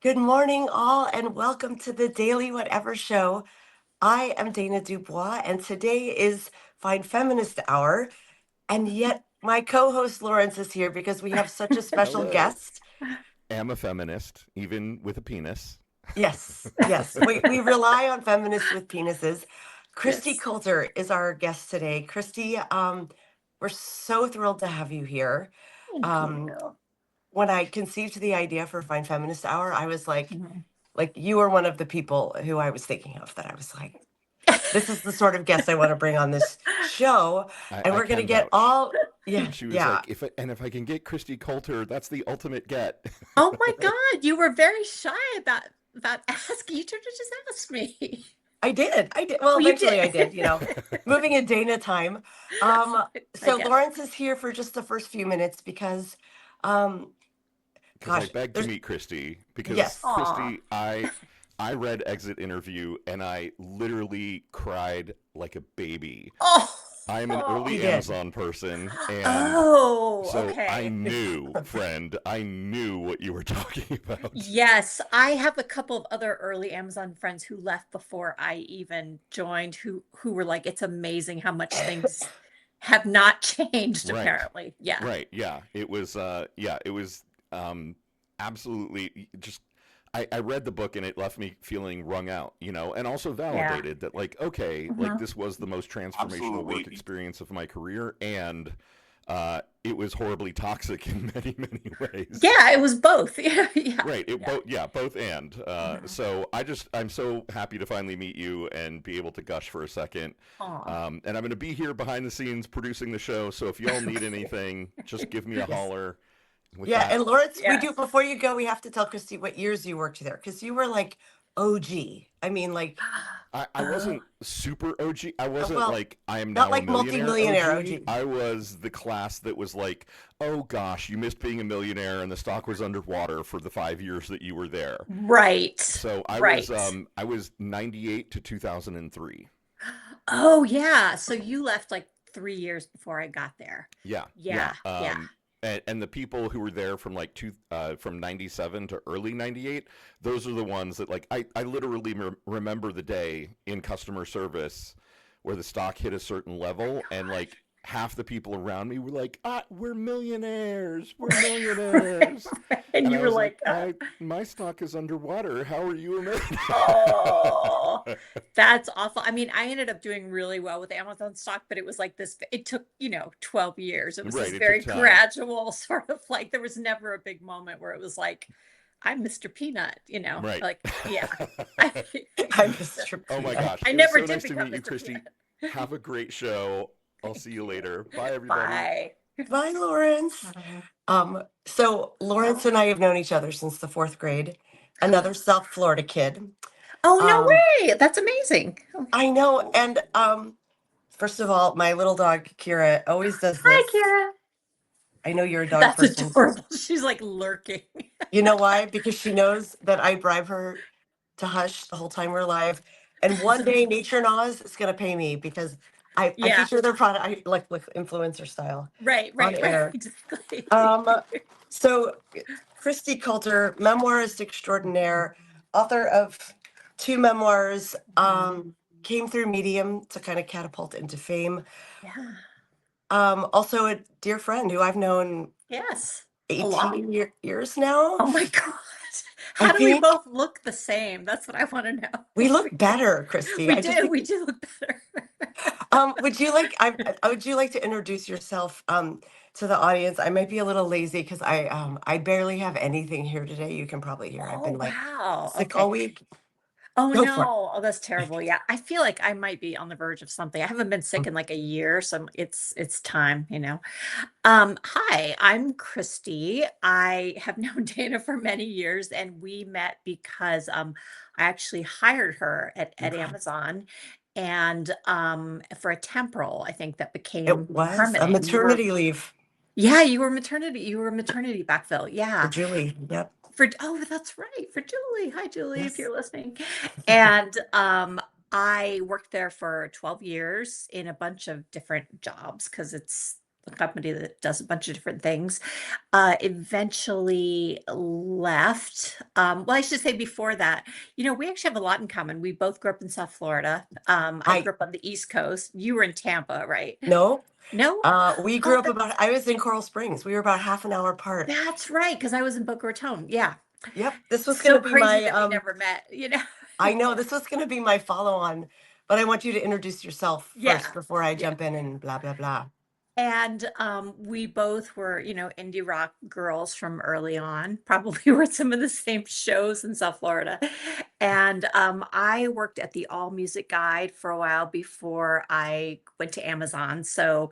Good morning, all, and welcome to the Daily Whatever Show. I am Dana DuBois, and today is Fine Feminist Hour. And yet, my co host Lawrence is here because we have such a special Hello. guest. Am a feminist, even with a penis. Yes, yes, we rely on feminists with penises. Kristi Yes. Coulter is our guest today. Kristi, we're so thrilled to have you here. Thank Um, you. when I conceived the idea for Fine Feminist Hour, I was Mhm. like you were one of the people who I was thinking of that I was like, this is the sort of guest I want to bring on this show. And I we're going to can get vouch. all, yeah, She was yeah, like, if I can get Kristi Coulter, that's the ultimate get. Oh my God, you were very shy about asking. You should have just asked me. I did. I did. Well, Oh, you eventually did. I did, moving in Dana time. I So get it. Lawrence is here for just the first few minutes because, um, Because I gosh, begged to there's, meet Kristi. Because yes. Aw. Kristi, I read Exit Interview and I literally cried like a baby. Oh. I'm an He early did. Amazon person, and Oh, so I okay. knew, friend, I knew what you were talking about. Yes, I have a couple of other early Amazon friends who left before I even joined who were like, it's amazing how much things have not changed, Right. apparently. Yeah. Right. Yeah. It was um absolutely just I read the book and it left me feeling wrung out, and also Yeah. validated that like, okay, like Mhm. this was the most transformational work Absolutely. experience of my career and it was horribly toxic in many, many ways. Yeah, it was both. Yeah, yeah, Right. It yeah. both yeah, both and. Mhm. So I'm so happy to finally meet you and be able to gush for a second. Aw. And I'm going to be here behind the scenes producing the show. So if y'all need anything, just give me a Yes. holler. With Yeah, that, and Lawrence, we do Yes. before you go, we have to tell Christy what years you worked there because you were like OG. I mean, like, I Oh, wasn't super OG. I wasn't well, like I am not now a like millionaire multi-millionaire OG. OG. I was the class that was like, oh gosh, you missed being a millionaire and the stock was underwater for the 5 years that you were there. right. So Right. I was 98 to 2003. Oh, yeah. So you left like 3 years before I got there. Yeah, yeah. Yeah, yeah. And the people who were there from from 97 to early 98, those are the ones that like I literally remember the day in customer service where the stock hit a certain My level and God. like half the people around me were like, we're millionaires, we're millionaires. And And you I were was like, like, my stock is underwater. How are you a oh, millionaire? that's awful. I mean, I ended up doing really well with Amazon stock, but it was like this, it took, 12 years. It was this Right, it took very time. gradual sort of like, there was never a big moment where it was like, I'm Mr. Peanut, Right. like, yeah. I, I'm Mr. Oh my Peanut. gosh. I It was never so did nice to become meet you, Mr. Kristi. Peanut. Have a great show. I'll see Thank you you. later. Bye, everybody. Bye. Bye, Lawrence. So Lawrence and I have known each other since the fourth grade. Another South Florida kid. Oh, no Um, way. That's amazing. Oh, I know, and first of all, my little dog Kira always does hi, this. Kara. I know you're a dog That's person. adorable. She's like lurking. You know why? Because she knows that I bribe her to hush the whole time we're live. And one day Nature and Oz is gonna pay me because I Yeah. feature their product I like influencer style Right, on right, right. air. Exactly. Um so Kristi Coulter, memoirist extraordinaire, author of two memoirs, came through Medium to kind of catapult into fame. Yeah. Also a dear friend who I've known Yes. A lot. 18 years now, Oh my God. I How do we think. both look the same? That's what I want to We know. look better, Kristi. We I just do. think. We do look better. Would you like to introduce yourself to the audience? I might be a little lazy because I barely have anything here today. You can probably hear I've Oh, been like wow. sick all Okay. week. Oh Go for it. no. Oh, that's terrible. Yeah. I feel like I might be on the verge of something. I haven't been sick in like a year, so it's time. Hi, I'm Kristi. I have known Dana for many years, and we met because I actually hired her at Okay. Amazon and for a temporal, I think that It became was a permanent. You were maternity leave Yeah, you were maternity backfill. for Yeah. Julie. Yep. Oh, that's right, for Julie. Hi, Julie, if Yes. you're listening. And I worked there for 12 years in a bunch of different jobs because it's company that does a bunch of different things. Eventually left. Well, I should say before that, we actually have a lot in common. We both grew up in South Florida. I I grew up on the East Coast. You were in Tampa, right? No, No? we Oh, grew up I was in Coral Springs. We were about half an hour apart. that's right, because I was in Boca Raton. Yeah. Yep, this was going So to be crazy my that we never met. I know this was going to be my follow on, but I want you to introduce yourself first Yeah. before I Yeah. jump in and blah blah blah. And we both were, indie rock girls from early on, probably were some of the same shows in South Florida. And I worked at the All Music Guide for a while before I went to Amazon. So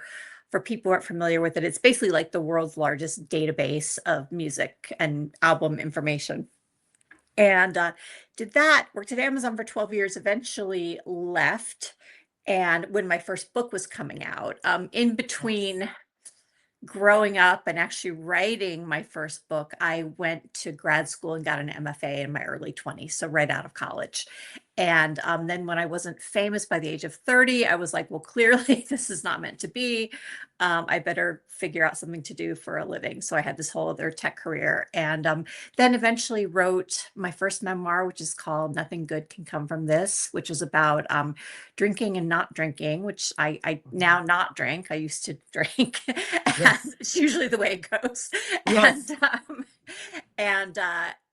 for people who aren't familiar with it, it's basically like the world's largest database of music and album information. And did that, worked at Amazon for 12 years, eventually left. And when my first book was coming out, in Yes. between growing up and actually writing my first book, I went to grad school and got an MFA in my early 20s, so right out of college. And then when I wasn't famous by the age of 30, I was like, well, clearly this is not meant to be. I better figure out something to do for a living. So I had this whole other tech career. And then eventually wrote my first memoir, which is called Nothing Good Can Come From This, which was about drinking and not drinking, which I now not drink. I used to drink. And Yes. it's usually the way it goes. Yes. And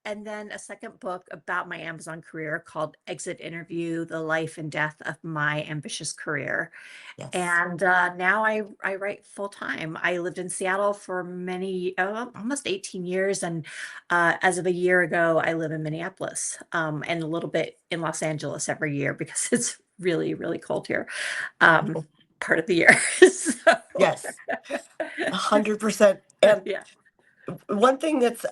and then a second book about my Amazon career called Exit Interview: The Life and Death of My Ambitious Career. Yes. And now I write full time. I lived in Seattle for almost 18 years. And as of a year ago, I live in Minneapolis, and a little bit in Los Angeles every year because it's really, really cold here, part of the year. So, Yes. 100%. And yeah. one thing that's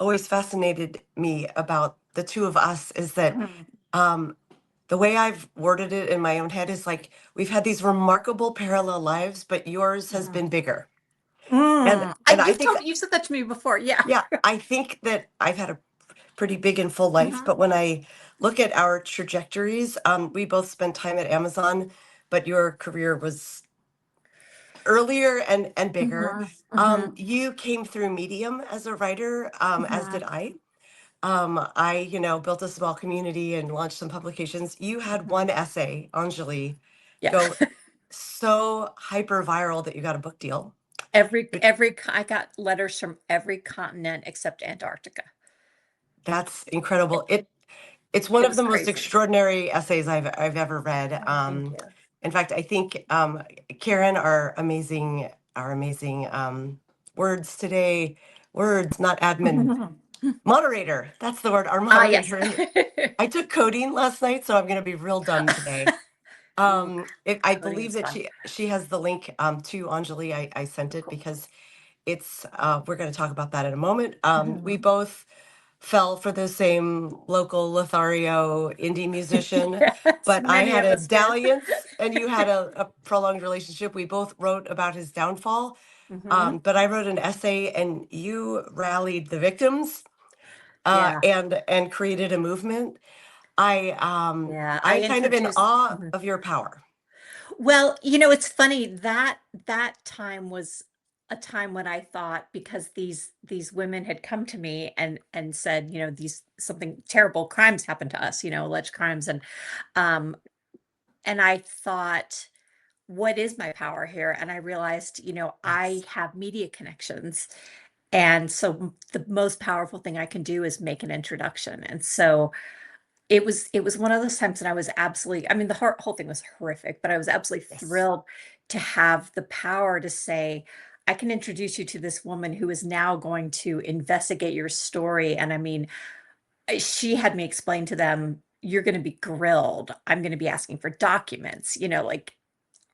always fascinated me about the two of us is that Mhm. the way I've worded it in my own head is like we've had these remarkable parallel lives, but yours has Mhm. been bigger. And I think, You've said that to me before. Yeah. yeah, I think that I've had a pretty big and full life, Mhm. but when I look at our trajectories, we both spent time at Amazon, but your career was earlier and bigger. Mhm. Mhm. You came through Medium as a writer, as did Mhm. I. Built a small community and launched some publications. You had Mhm. one essay, Anjali, Yeah. go so hyper viral that you got a book deal. I got letters from every continent except Antarctica. That's incredible. It's one It of was the most crazy. extraordinary essays I've ever read. Oh, thank you. In fact, I think Karen, our amazing words today, words, not admin, moderator. That's the word. Our Ah, yes. moderator. I took coding last night, so I'm going to be real dumb today. Ooh, I coding believe is that fun. she has the link to Anjali. I sent it Cool. because it's we're going to talk about that in a moment. We Mhm. both fell for the same local Lothario indie musician, Yes, but I many had of a us did. dalliance and you had a prolonged relationship. We both wrote about his downfall, Mhm. but I wrote an essay and you rallied the victims Yeah. and created a movement. Yeah. I I'm kind of in introduced. awe Mhm. of your power. Well, it's funny that that time was a time when I thought, because these women had come to me and said, these something terrible crimes happened to us, alleged crimes, um and I thought, what is my power here? And I realized, I Yes. have media connections. And so the most powerful thing I can do is make an introduction. And so it was one of those times that I was absolutely, I mean, the whole thing was horrific, but I was absolutely Yes. thrilled to have the power to say, I can introduce you to this woman who is now going to investigate your story. And I mean, she had me explain to them, you're going to be grilled. I'm going to be asking for documents, like,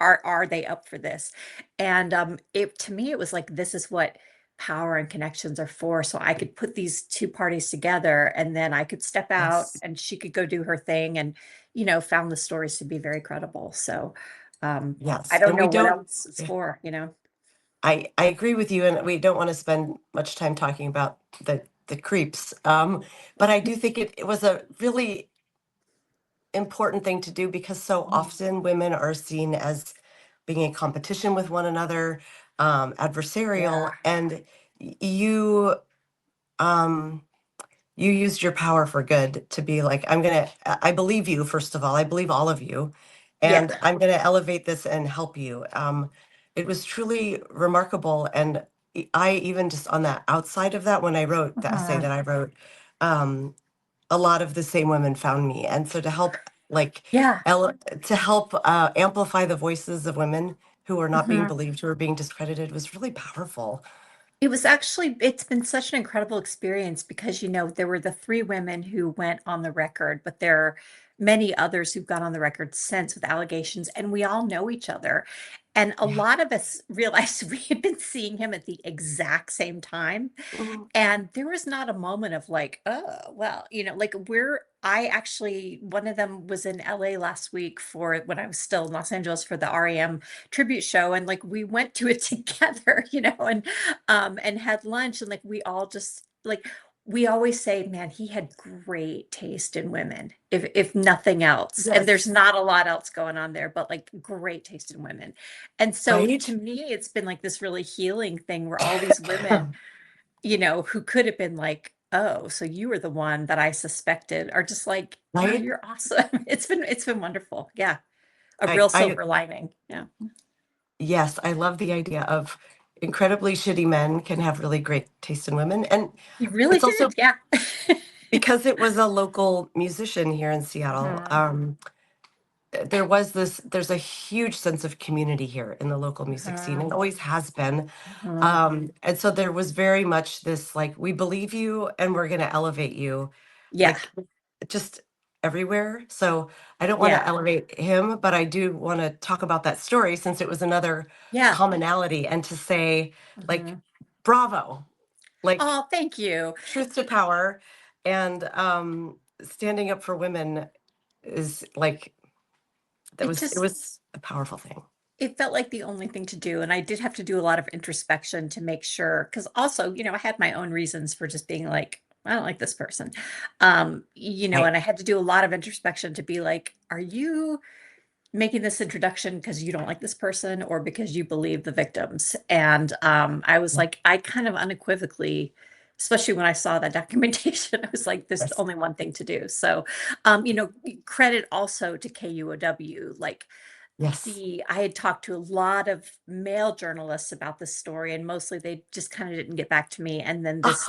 are they up for this? And it to me, it was like, this is what power and connections are for. So I could put these two parties together, and then I could step out Yes. and she could go do her thing, and found the stories to be very credible. So I Yes. don't And we know what don't, else it's for. I agree with you, and we don't want to spend much time talking about the creeps. But I do think it was a really important thing to do because so Mhm. often women are seen as being in competition with one another, adversarial, Yeah. and you um you used your power for good to be like, I believe you, first of all. I believe all of you. Yeah. And I'm gonna elevate this and help you. It was truly remarkable. And I even just on that outside of that, when I wrote the essay Uh-huh. that I wrote, um, a lot of the same women found me. And so to help like Yeah. to help amplify the voices of women who are not being Mhm. believed, who are being discredited was really powerful. It's been such an incredible experience because, there were the three women who went on the record, but there are many others who've gone on the record since with allegations, and we all know each other. And a Yeah. lot of us realized we had been seeing him at the exact same time. Mhm. And there was not a moment of like, oh, well, like one of them was in LA last week for when I was still in Los Angeles for the REM tribute show. And like we went to it together, and had lunch. And like we all just like, we always say, man, he had great taste in women, if nothing else. And there's Yes. not a lot else going on there, but like great taste in women. And so Right. to me, it's been like this really healing thing where all these women who could have been like, oh, so you were the one that I suspected, are just like, wow, Right. you're awesome. It's been wonderful. Yeah. A I, real I, silver lining. Yeah. yes, I love the idea of incredibly shitty men can have really great taste in women. And You really it's also did. Yeah. because it was a local musician here in Seattle. Mhm. There's a huge sense of community here in the local music scene and Mhm. always has been. Mhm. And so there was very much this like, we believe you and we're going to elevate you, Yeah. like just everywhere. So I don't want to Yeah. elevate him, but I do want to talk about that story since it was another Yeah. commonality and to say, like, Mhm. bravo, like Oh, thank you. truth to It, power and standing up for women is like, it it just, was a powerful thing. it felt like the only thing to do. And I did have to do a lot of introspection to make sure, because also, I had my own reasons for just being like, I don't like this person. Right. And I had to do a lot of introspection to be like, are you making this introduction because you don't like this person or because you believe the victims? And I was like, I kind of unequivocally, especially when I saw that documentation, I was like, there's Yes. only one thing to do. So, credit also to KUOW, like, Yes. I had talked to a lot of male journalists about this story, and mostly they just kind of didn't get back to me. And then this,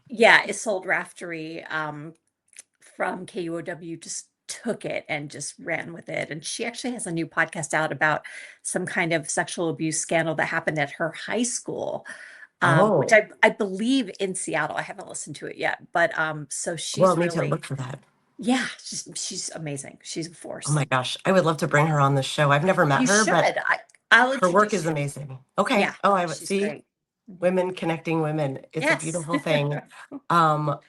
yeah, Isolde Raftery from KUOW just took it and just ran with it. And she actually has a new podcast out about some kind of sexual abuse scandal that happened at her high school, which Oh, I believe in Seattle. I haven't listened to it yet, but so well, she's I need to really, look for that. yeah, she's amazing. She's a Oh force. my gosh. I would love to bring her on the show. I've never met You her, should. but I'll her work introduce is you. amazing. Okay. Yeah, Oh, I would she's see great. Mhm. women connecting women. It's a Yes. beautiful thing. Um,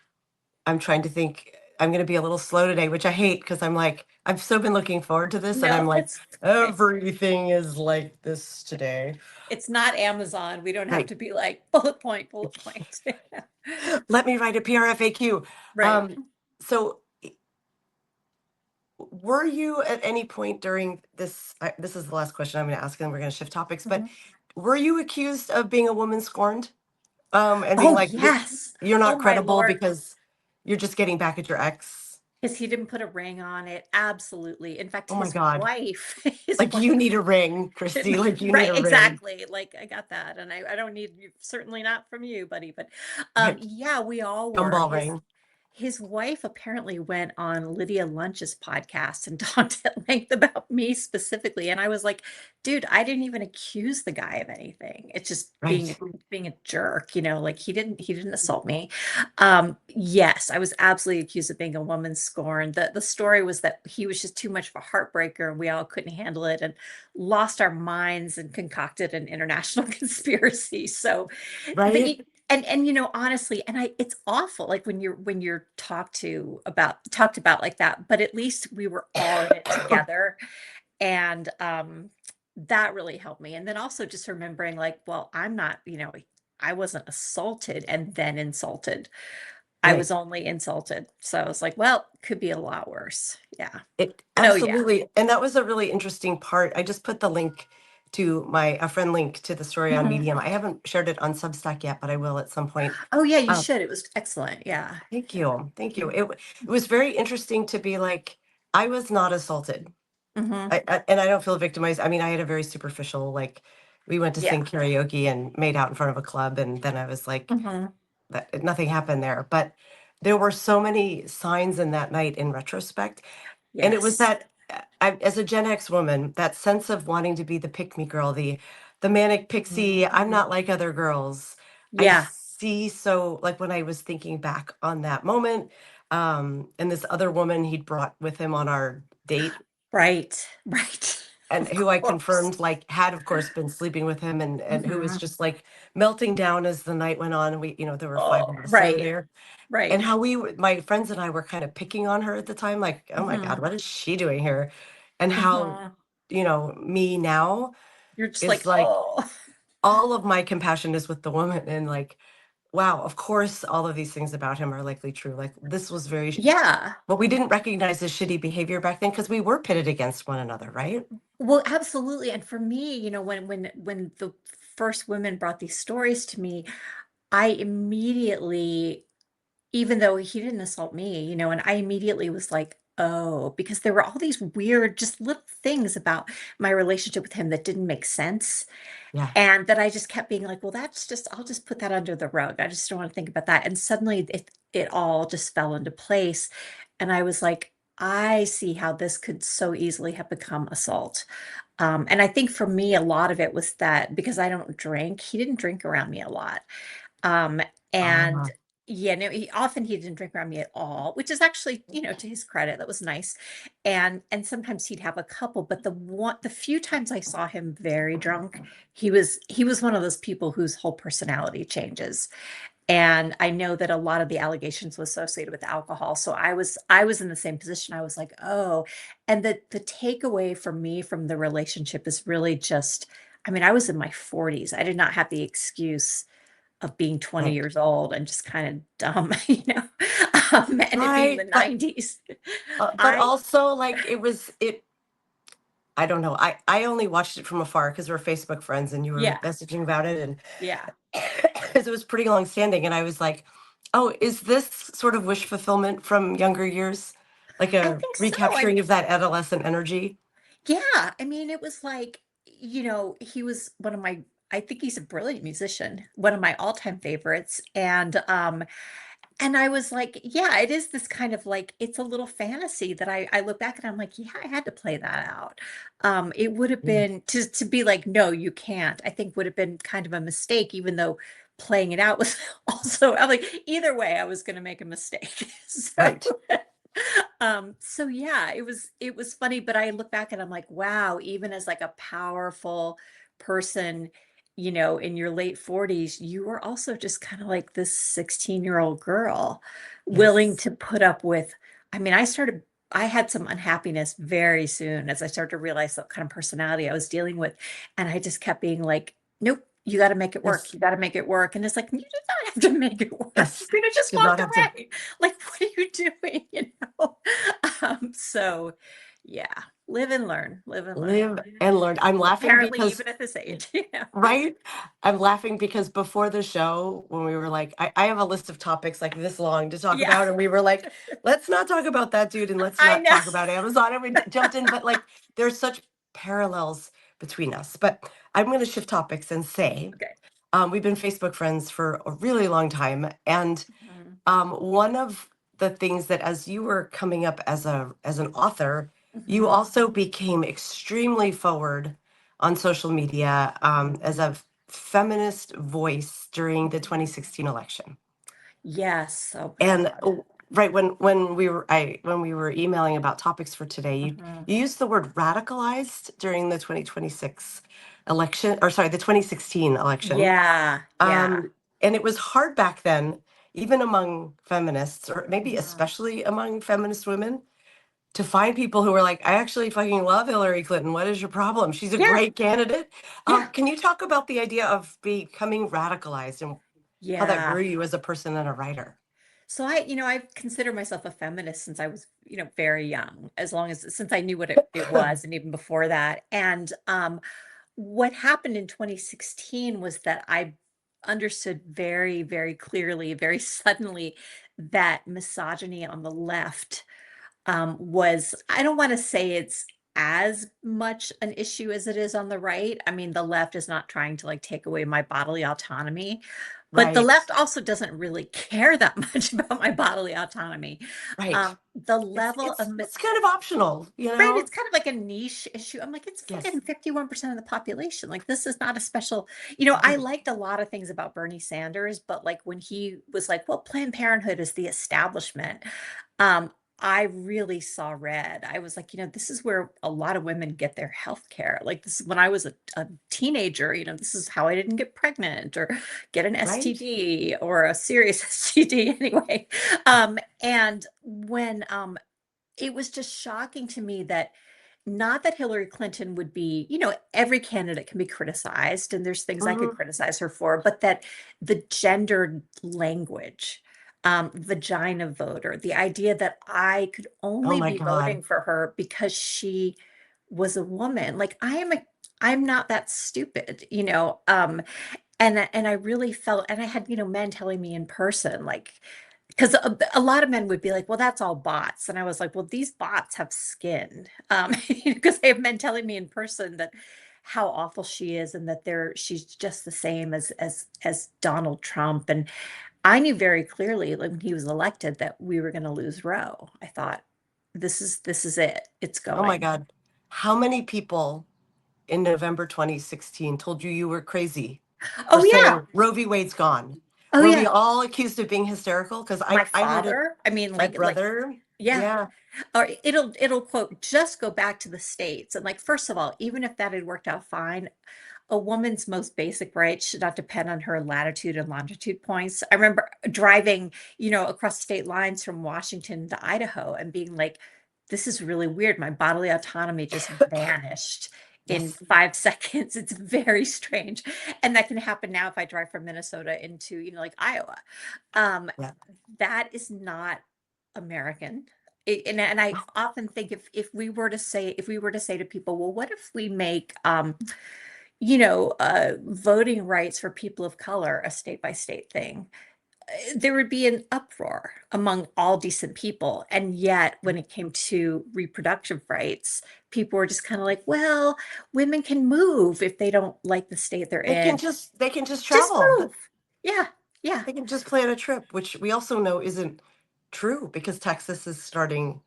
I'm trying to think. I'm going to be a little slow today, which I hate because I'm like, I've so been looking forward to this, and I'm No, like, it's okay. everything is like this today. It's not Amazon. We don't have Right. to be like bullet point, bullet point. Let me write a PRFAQ. Right. Um, so were you at any point during this, this is the last question I'm going to ask, and we're going to shift topics, but Mhm. were you accused of being a woman scorned? And being Oh, like, yes. you're Oh, not my credible Lord. because you're just getting back at your ex. Because he didn't put a ring on it. Absolutely. In fact, Oh my his God. wife, his Like you need wife a ring, did Kristi. not, Like you need right, a ring. exactly. Like I got that. And I don't need you, certainly not from you, buddy. But Right. yeah, we all were. Gumball His ring. his wife apparently went on Lydia Lunch's podcast and talked at length about me specifically. And I was like, dude, I didn't even accuse the guy of anything. It's just being Right. being a jerk, like he didn't assault me. Yes, I was absolutely accused of being a woman scorned. The story was that he was just too much of a heartbreaker and we all couldn't handle it and lost our minds and concocted an international conspiracy. So, but Right. honestly, and it's awful like when you're talked about like that, but at least we were all in it together. And that really helped me. And then also just remembering like, well, I'm not, I wasn't assaulted and then insulted. I Right. was only insulted. So I was like, well, could be a lot worse. Yeah. It But oh yeah. absolutely. And that was a really interesting part. I just put the link to a friend link to the story on Mhm. Medium. I haven't shared it on Substack yet, but I will at some point. Oh yeah, you Um, should. It was excellent. Yeah. Thank you. Thank you. It was very interesting to be like, I was not assaulted. Hmm. And I don't feel victimized. I mean, I had a very superficial, like, we went to Yeah. sing karaoke and made out in front of a club, and then I was like, Hmm. that nothing happened there. But there were so many signs in that night in retrospect. And it was Yes. that, as a Gen X woman, that sense of wanting to be the pick me girl, the manic pixie, I'm Mhm. not like other girls. I Yeah. see, so like when I was thinking back on that moment, and this other woman he'd brought with him on our date, Right. Right. and Of who I course. confirmed like had of course been sleeping with him, and who was Hmm. just like melting down as the night went on, and there were five Oh, of us that were right. there, and Right. how my friends and I were kind of picking on her at the time, like, oh my God, Hmm. what is she doing here? And how, Hmm. me now You're just is like, like, oh, all of my compassion is with the woman, and like, wow, of course all of these things about him are likely true. Like, this was yeah. what we didn't recognize as shitty behavior back then because we were pitted against one another, right? Well, absolutely. And for me, when the first women brought these stories to me, I immediately, even though he didn't assault me, and I immediately was like, oh, because there were all these weird, just little things about my relationship with him that didn't make sense. Yeah. And that I just kept being like, well, I'll just put that under the rug. I just don't want to think about that. And suddenly it all just fell into place. And I was like, I see how this could so easily have become assault. And I think for me, a lot of it was that because I don't drink, he didn't drink around me a lot. Um, and Ah, yeah, no, he didn't drink around me at all, which is actually, to his credit, that was nice. And sometimes he'd have a couple, but the few times I saw him very drunk, he was one of those people whose whole personality changes. And I know that a lot of the allegations was associated with alcohol. So I was in the same position. I was like, oh, and the takeaway for me from the relationship is really just, I mean, I was in my 40s. I did not have the excuse of being 20 right. years old and just kind of dumb, and it being the Right. '90s. But I also, like, I don't know. I only watched it from afar because we're Facebook friends and you were Yeah, messaging about it, and yeah. because it was pretty long standing, and I was like, oh, is this sort of wish fulfillment from younger years? Like I a think so. recapturing of that adolescent energy? Yeah, I mean, it was like, he was I think he's a brilliant musician, one of my all-time favorites. And I was like, yeah, it is this kind of like, it's a little fantasy that I look back and I'm like, yeah, I had to play that out. It would have Yeah. been to be like, no, you can't, I think would have been kind of a mistake, even though playing it out was also, I'm like, either way, I was going to make a mistake. So, Right. so yeah, it was funny, but I look back and I'm like, wow, even as like a powerful person, in your late 40s, you were also just kind of like this 16-year-old girl willing Yes. to put up with. I mean, I had some unhappiness very soon as I started to realize what kind of personality I was dealing with. And I just kept being like, nope, you got to make it work. Yes. You got to make it work. And it's like, you did not have to make it work. You Yes. could have just Did not walked have to away. Like, what are you doing? So yeah, live and learn, live and learn. live and learn. I'm laughing Apparently, because, even at this age, right? I'm laughing because before the show, when we were like, I have a list of topics like this long to talk Yeah, about, and we were like, let's not talk about that dude and let's I not know. talk about Amazon. And we jumped in, but like, there's such parallels between us. But I'm going to shift topics and say, Okay. we've been Facebook friends for a really long time. And Mhm, one of the things that, as you were coming up as an author, you mhm, also became extremely forward on social media, as a feminist voice during the mhm. 2016 election. Yes. Oh And God. right when we were emailing about topics for today, Mhm. you used the word radicalized during the 2026 election, or sorry, the 2016 election. Yeah. Yeah. Um, and it was hard back then, even among feminists, or maybe Mhm. especially among feminist women, to find people who were like, I actually fucking love Hillary Clinton. What is your problem? She's a Yeah. great candidate. Yeah. Can you talk about the idea of becoming radicalized and how that Yeah. grew you as a person and a writer? So I consider myself a feminist since I was, very young, as long as since I knew what it was, and even before that. And what happened in 2016 was that I understood very, very clearly, very suddenly that misogyny on the left was, I don't want to say it's as much an issue as it is on the right. I mean, the left is not trying to like take away my bodily autonomy, but the Right. left also doesn't really care that much about my bodily autonomy. Right. The It's level it's of it's kind of optional, you right, know? it's kind of like a niche issue. I'm like, it's Yes. fucking 51% of the population. Like, this is not a special, I Mhm. liked a lot of things about Bernie Sanders, but like when he was like, well, Planned Parenthood is the establishment, um, I really saw red. I was like, this is where a lot of women get their health care. Like, this is when I was a teenager, this is how I didn't get pregnant or get an Right? STD or a serious STD anyway. And when it was just shocking to me that not that Hillary Clinton would be, every candidate can be criticized, and there's things I could Mhm. criticize her for, but that the gendered language, vagina voter, the idea that I could Oh only my be God. voting for her because she was a woman. Like, I'm not that stupid, and I really felt, and I had, men telling me in person, like, because a lot of men would be like, well, that's all bots. And I was like, well, these bots have skin. Because they have men telling me in person that how awful she is and that she's just the same as Donald Trump. And I knew very clearly, like, when he was elected, that we were going to lose Roe. I thought, this is it. It's Oh my going. God. How many people in November 2016 told you you were crazy for Oh yeah. saying Roe v. Wade's gone? Oh Were we yeah. all accused of being hysterical? Because My I heard it, father. I mean, my like, brother. yeah. Yeah. Or it'll quote, just go back to the States. And like, first of all, even if that had worked out fine, a woman's most basic rights should not depend on her latitude and longitude points. I remember driving, across state lines from Washington to Idaho and being like, this is really weird. My bodily autonomy just vanished in Yes. 5 seconds. It's very strange. And that can happen now if I drive from Minnesota into, like Iowa. Um, Yeah. that is not American. And I often think if we were to say to people, well, what if we make voting rights for people of color a state by state thing? There would be an uproar among all decent people. And yet, when it came to reproductive rights, people were just kind of like, well, women can move if they don't like the state they're in. They can just Just travel. move. Yeah. Yeah. They can just plan a trip, which we also know isn't true because Texas is starting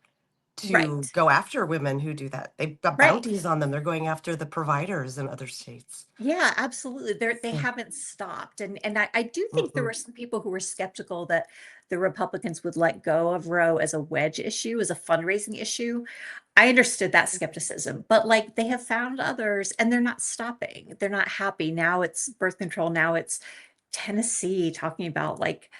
to Right. go after women who do that. They've got Right. bounties on them. They're going after the providers in other states. Yeah, absolutely. They So, haven't stopped. And I do think there mm-mm. were some people who were skeptical that the Republicans would let go of Roe as a wedge issue, as a fundraising issue. I understood that skepticism, but like, they have found others and they're not stopping. They're not happy. Now it's birth control. Now it's Tennessee talking about like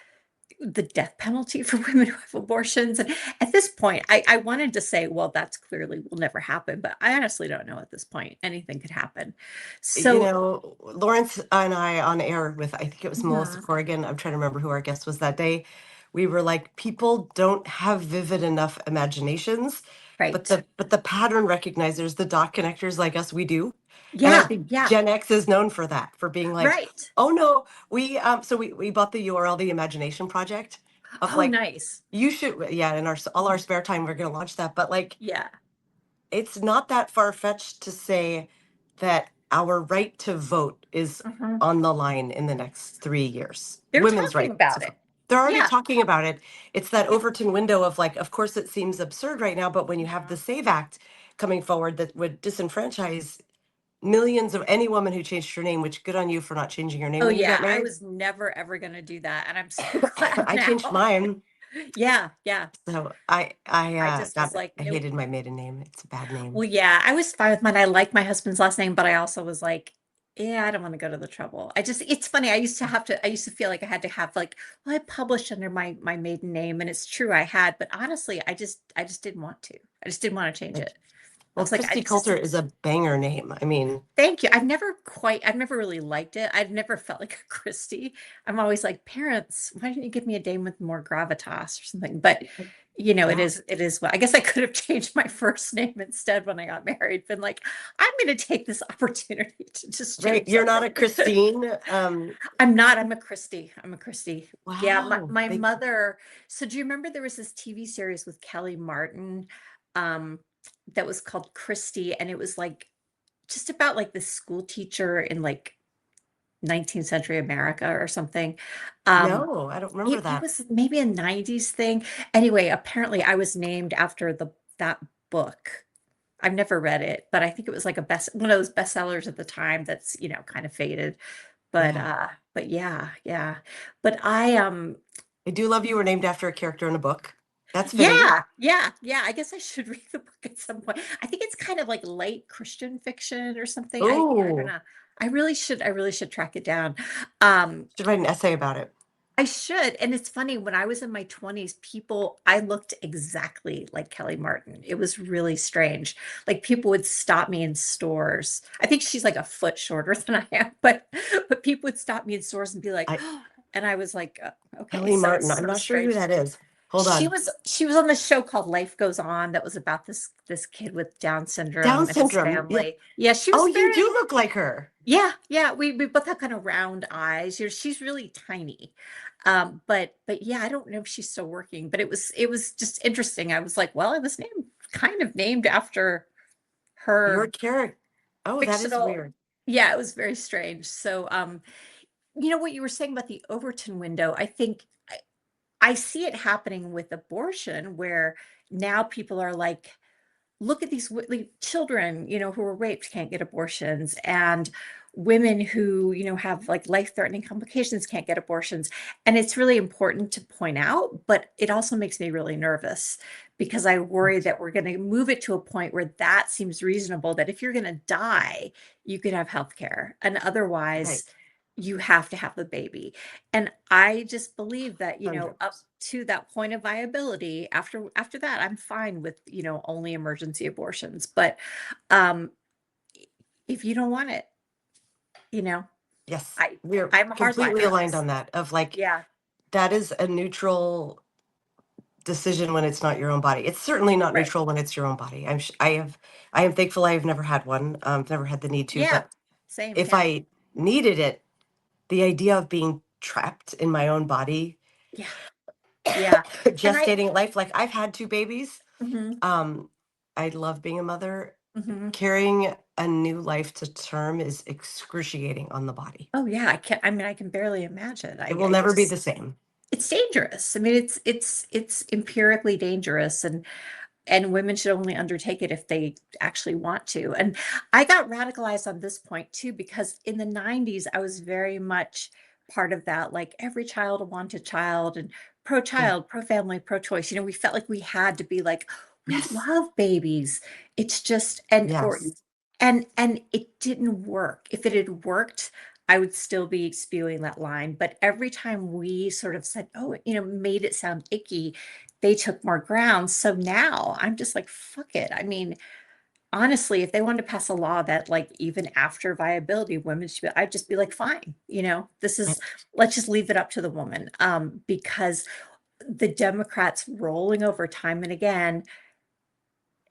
the death penalty for women who have abortions. And at this point, I wanted to say, well, that's clearly will never happen, but I honestly don't know at this point. Anything could happen. You So, know, Lawrence and I on air with, I think it was Melissa mhm, Corrigan. I'm trying to remember who our guest was that day. We were like, people don't have vivid enough imaginations, right. but the pattern recognizers, the dot connectors like us, we do. And I Yeah, think yeah, Gen X is known for that, for being like, right. oh no, we bought the URL, the Imagination Project of Oh, like, nice. you should, yeah, in all our spare time, we're gonna launch that. But like, Yeah. it's not that far-fetched to say that our right to vote is Mhm. on the line in the next 3 years. They're Women's talking right to about vote. it. They're already Yeah. talking about it. It's that Yeah. Overton window of like, of course it seems absurd right now, but when you have the Mhm. Save Act coming forward that would disenfranchise millions of any woman who changed her name, which good on you for not changing your name Oh, when you got yeah. I married. was never ever going to do that. And I'm so glad I changed now. mine. Yeah. Yeah. So I just was God, like, I nope. hated my maiden name. It's a bad name. Well, yeah, I was fine with mine. I like my husband's last name, but I also was like, yeah, I don't want to go to the trouble. It's funny. I used to feel like I had to have like, well, I published under my maiden name, and it's true I had, but honestly, I just didn't want to. I just didn't want to change it. I Well, was like, I Kristi just Coulter is a banger name. I mean, thank you. I've never really liked it. I've never felt like a Christie. I'm always like, parents, why didn't you give me a name with more gravitas or something? But yeah, it is well, I guess I could have changed my first name instead when I got married, been like, I'm gonna take this opportunity to just right. change You're not something. a Christine. I'm not, I'm a Christie. I'm a Christie. Yeah, Wow. my They, mother. So do you remember there was this TV series with Kelly Martin, um, that was called Christie, and it was like just about like this school teacher in like 19th century America or something. Um, no, I don't remember it that. was maybe a 90s thing. Anyway, apparently I was named after that book. I've never read it, but I think it was like one of those bestsellers at the time that's, kind of faded. But Yeah. but yeah, yeah. But I I do love you were named after a character in a book. That's fitting. yeah, yeah, yeah. I guess I should read the book at some point. I think it's kind of like light Christian fiction or something. I don't Oh, know. I really should track it down. Um, should write an essay about it. I should. And it's funny, when I was in my 20s, I looked exactly like Kelly Martin. It was really strange. Like people would stop me in stores. I think she's like a foot shorter than I am, but people would stop me in stores and be like, I oh, and I was like, okay, Kelly so it's Martin. I'm so not sure who strange. that is. Hold on. She was on this show called Life Goes On that was about this kid with Down Down syndrome and his syndrome. Yeah. family. Yeah, she Oh, was you do very look like her. yeah, yeah. We both have kind of round eyes. She's really tiny. But yeah, I don't know if she's still working, but it was just interesting. I was like, well, I was named after Your her character. Oh, that is fictional. weird. Yeah, it was very strange. So what you were saying about the Overton window, I think I see it happening with abortion where now people are like, look at these like, children, who are raped can't get abortions, and women who, have like life-threatening complications can't get abortions. And it's really important to point out, but it also makes me really nervous because I worry that we're going to move it to a point where that seems reasonable, that if you're going to die, you could have health care, and otherwise Right. you have to have the baby. And I just believe that, Hundred. up to that point of viability, after that, I'm fine with, only emergency abortions. But um if you don't want it, you know, Yes, I we're I'm a completely hardliner on aligned this. on that. Of like, Yeah. that is a neutral decision when it's not your own body. It's certainly not Right. neutral when it's your own body. I am thankful I have never had one. Never had the need to. Yeah. But Same. if Yeah. I needed it, the idea of being trapped in my own body, Yeah. Yeah. And gestating life, like I've had two babies. mhm, Um, I love being a mother. mhm. Carrying a new life to term is excruciating on the body. Oh yeah, I can barely imagine. It will I never be the just same. it's dangerous. I mean, it's empirically dangerous, and women should only undertake it if they actually want to. And I got radicalized on this point too, because in the 90s, I was very much part of that, like every child a wanted child, and Yeah. pro-child, pro-family, pro-choice. We felt like we had to be like, we Yes. love babies. It's just, Yes. and it didn't work. If it had worked, I would still be spewing that line. But every time we sort of said, oh, made it sound icky, they took more ground. So now I'm just like, fuck it. I mean, honestly, if they wanted to pass a law that like even after viability, women should I'd just be like, fine, let's just leave it up to the woman. Because the Democrats rolling over time and again,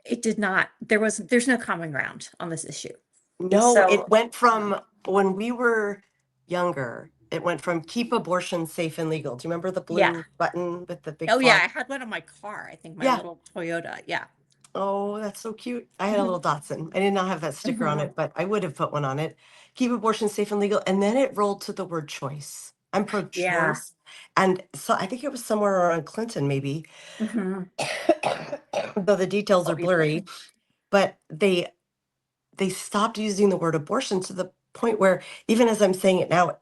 it did not, there's no common ground on this issue. No, it So, went from when we were younger, it went from keep abortion safe and legal. Do you remember the yeah. blue button with the big Oh yeah, flag? I had one on my car. I think my Yeah. little Toyota. Yeah. Oh, that's so cute. I had a Mhm. little Datsun. I did not have that sticker on Mhm. it, but I would have put one on it. Keep abortion safe and legal. And then it rolled to the word choice. I'm Yeah. pro-choice. And so I think it was somewhere around Clinton, maybe, Mhm. though the details Oh, are either blurry, way. but they stopped using the word abortion to the point where even as I'm saying it now,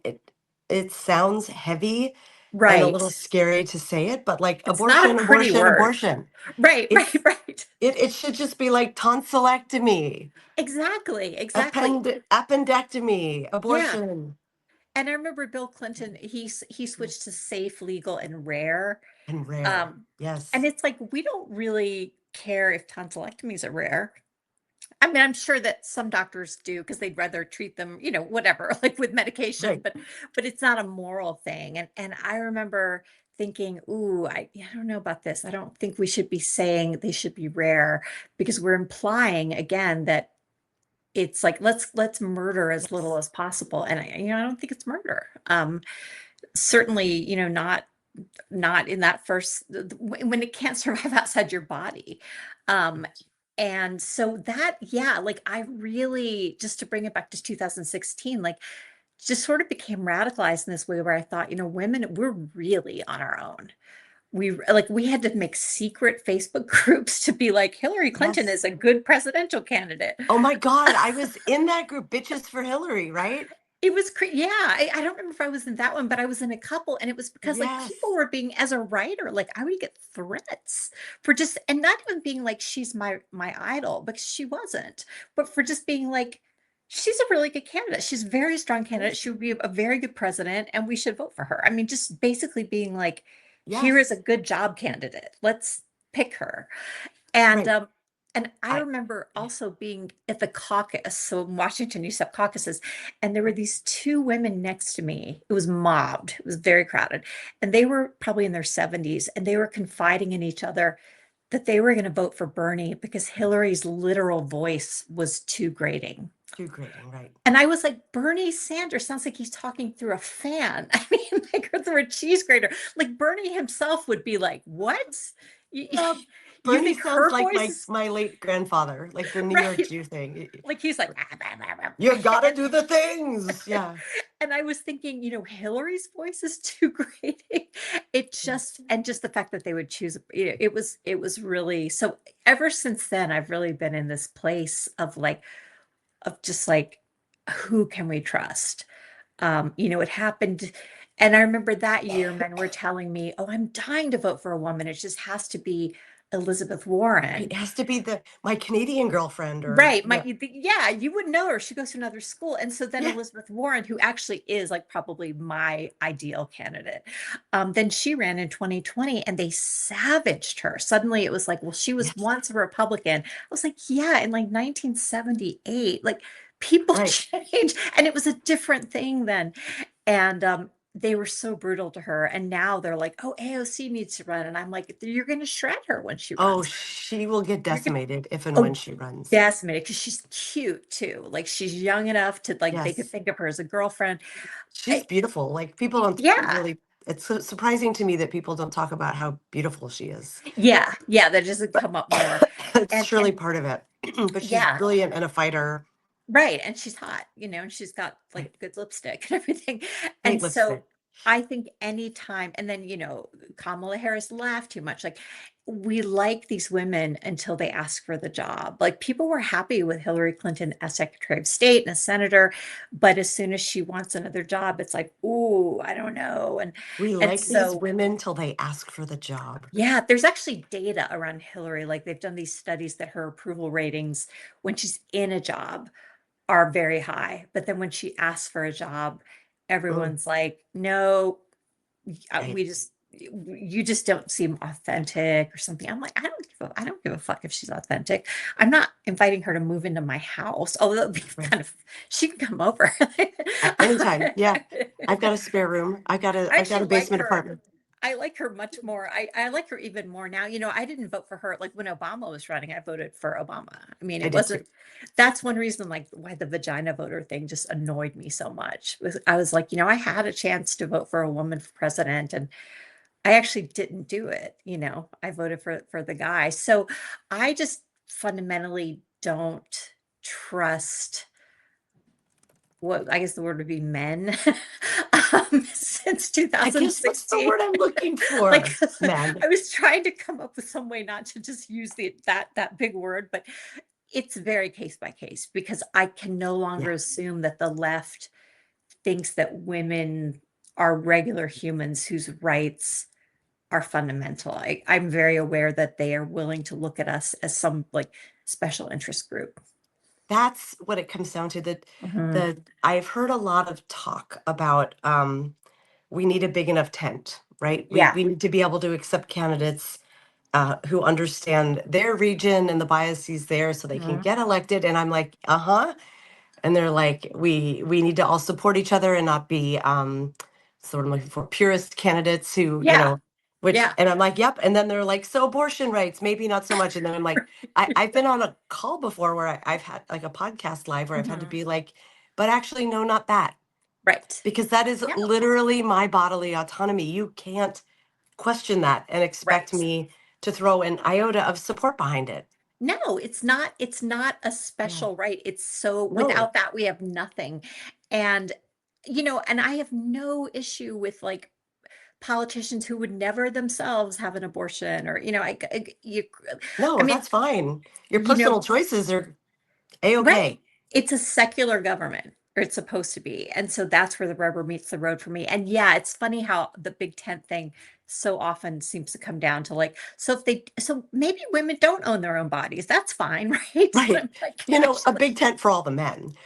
it sounds heavy and a little Right. scary to say it, but like It's not a abortion, pretty abortion, word. abortion. Right, right, It's right. it should just be like tonsillectomy, Exactly, exactly. appendectomy, Yeah. abortion, And I remember Bill Clinton, he switched to safe, legal, and rare. and rare. Um, and Yes. it's like we don't really care if tonsillectomies are rare. I mean, I'm sure that some doctors do because they'd rather treat them, whatever, like with medication, Right. but it's not a moral thing. And I remember thinking, ooh, I don't know about this. I don't think we should be saying they should be rare because we're implying again that it's like let's murder as little Yes. as possible. And I don't think it's murder. Certainly, not in that first when it can't survive outside your body. Um, and so that, yeah, like I really, just to bring it back to 2016, like just sort of became radicalized in this way where I thought, women, we're really on our own. We had to make secret Facebook groups to be like, Hillary Clinton is Yes. a good presidential candidate. Oh my God, I was in that group, Bitches for Hillary, right? It was yeah. I don't remember if I was in that one, but I was in a couple, and it was because like people Yes. were being, as a writer, like I would get threats for just, and not even being like she's my idol, because she wasn't, but for just being like, she's a really good candidate. She's a very strong candidate. Yes. She would be a very good president, and we should vote for her. I mean, just basically being like, here is Yes. a good job candidate. Let's pick her. And Right. I I, remember also being at the caucus. So in Washington, you used to have caucuses, and there were these two women next to me. It was mobbed. It was very crowded. And they were probably in their 70s, and they were confiding in each other that they were going to vote for Bernie because Hillary's literal voice was too grating. too grating, right? And I was like, Bernie Sanders sounds like he's talking through a fan. I mean, like, or through a cheese grater. Like Bernie himself would be like, what? You, Yeah, you Bernie think sounds her like voice my is my late grandfather, like the New York right? Jew thing. Like he's like, "Ah, blah, blah, blah." You gotta And do the things. Yeah. and I was thinking, Hillary's voice is too grating. It just, and just the fact that they would choose, it was really, so ever since then, I've really been in this place of just like, who can we trust? It happened. And I remember that year men were telling me, oh, I'm dying to vote for a woman. It just has to be Elizabeth Right. Warren. It has to be my Canadian girlfriend or Right. yeah. Yeah, you would know her. She goes to another school. And so then Yeah. Elizabeth Warren, who actually is like probably my ideal candidate, then she ran in 2020 and they savaged her. Suddenly it was like, well, she was Yes. once a Republican. I was like, yeah, in like 1978, like people Right. change. And it was a different thing then. And they were so brutal to her. And now they're like, oh, AOC needs to run. And I'm like, you're going to shred her when she Oh, runs. she will get You're going to, decimated if and when oh, she runs. decimated because she's cute too. Like she's young enough to like they could Yes. think of her as a girlfriend. She's beautiful. Like people don't Yeah, really, it's so surprising to me that people don't talk about how beautiful she is. yeah, that doesn't But come up more. it's And surely part of it. But she's yeah, brilliant and a fighter. right. And she's hot, and she's got like Right. good lipstick and everything. Great And so lipstick. I think anytime, and then, Kamala Harris laughed too much. Like we like these women until they ask for the job. Like people were happy with Hillary Clinton as Secretary of State and a senator, but as soon as she wants another job, it's like, ooh, I don't know. And We and like these so women till they ask for the job. yeah, there's actually data around Hillary. Like they've done these studies that her approval ratings when she's in a job are very high. But then when she asks for a job, Mm, everyone's like, no, right. we just, you just don't seem authentic or something. I'm like, I don't give a fuck if she's authentic. I'm not inviting her to move into my house, although it'd be Right. kind of, she can come over. Anytime. Yeah. I've got a spare room. I I've got actually a like basement her. apartment. I like her much more. I like her even more now. I didn't vote for her. Like when Obama was running, I voted for Obama. I mean, I it did too. wasn't, that's one reason like why the vagina voter thing just annoyed me so much. I was like, I had a chance to vote for a woman for president and I actually didn't do it. I voted for the guy. So I just fundamentally don't trust what I guess the word would be men since I guess what's the 2016. word I'm looking Like for? Man. I was trying to come up with some way not to just use that big word, but it's very case by case because I can no longer Yeah. assume that the left thinks that women are regular humans whose rights are fundamental. I'm very aware that they are willing to look at us as some like special interest group. That's what it comes down to. That Mhm. the I've heard a lot of talk about we need a big enough tent, right? We Yeah. we need to be able to accept candidates who understand their region and the biases there so they can Mhm. get elected. And I'm like, uh-huh. And they're like, we need to all support each other and not be sort of looking for purist candidates who, Yeah. which, Yeah. and I'm like, yep. And then they're like, so abortion rights, maybe not so much. And then I'm like, I've been on a call before where I've had like a podcast live where I've had to Mhm. be like, but actually, no, not that. Right. Because that is Yeah. literally my bodily autonomy. You can't question that and expect Right. me to throw an iota of support behind it. No, it's not a Yeah. special right. It's so No. without that we have nothing. And and I have no issue with like politicians who would never themselves have an abortion or I No, mean, that's fine. Your you know, personal choices are right. a-okay. It's a secular government, or it's supposed to be. And so that's where the rubber meets the road for me. And yeah, it's funny how the big tent thing so often seems to come down to like, so maybe women don't own their own bodies. That's fine, right? And Right. I'm like, A actually, big tent for all the men.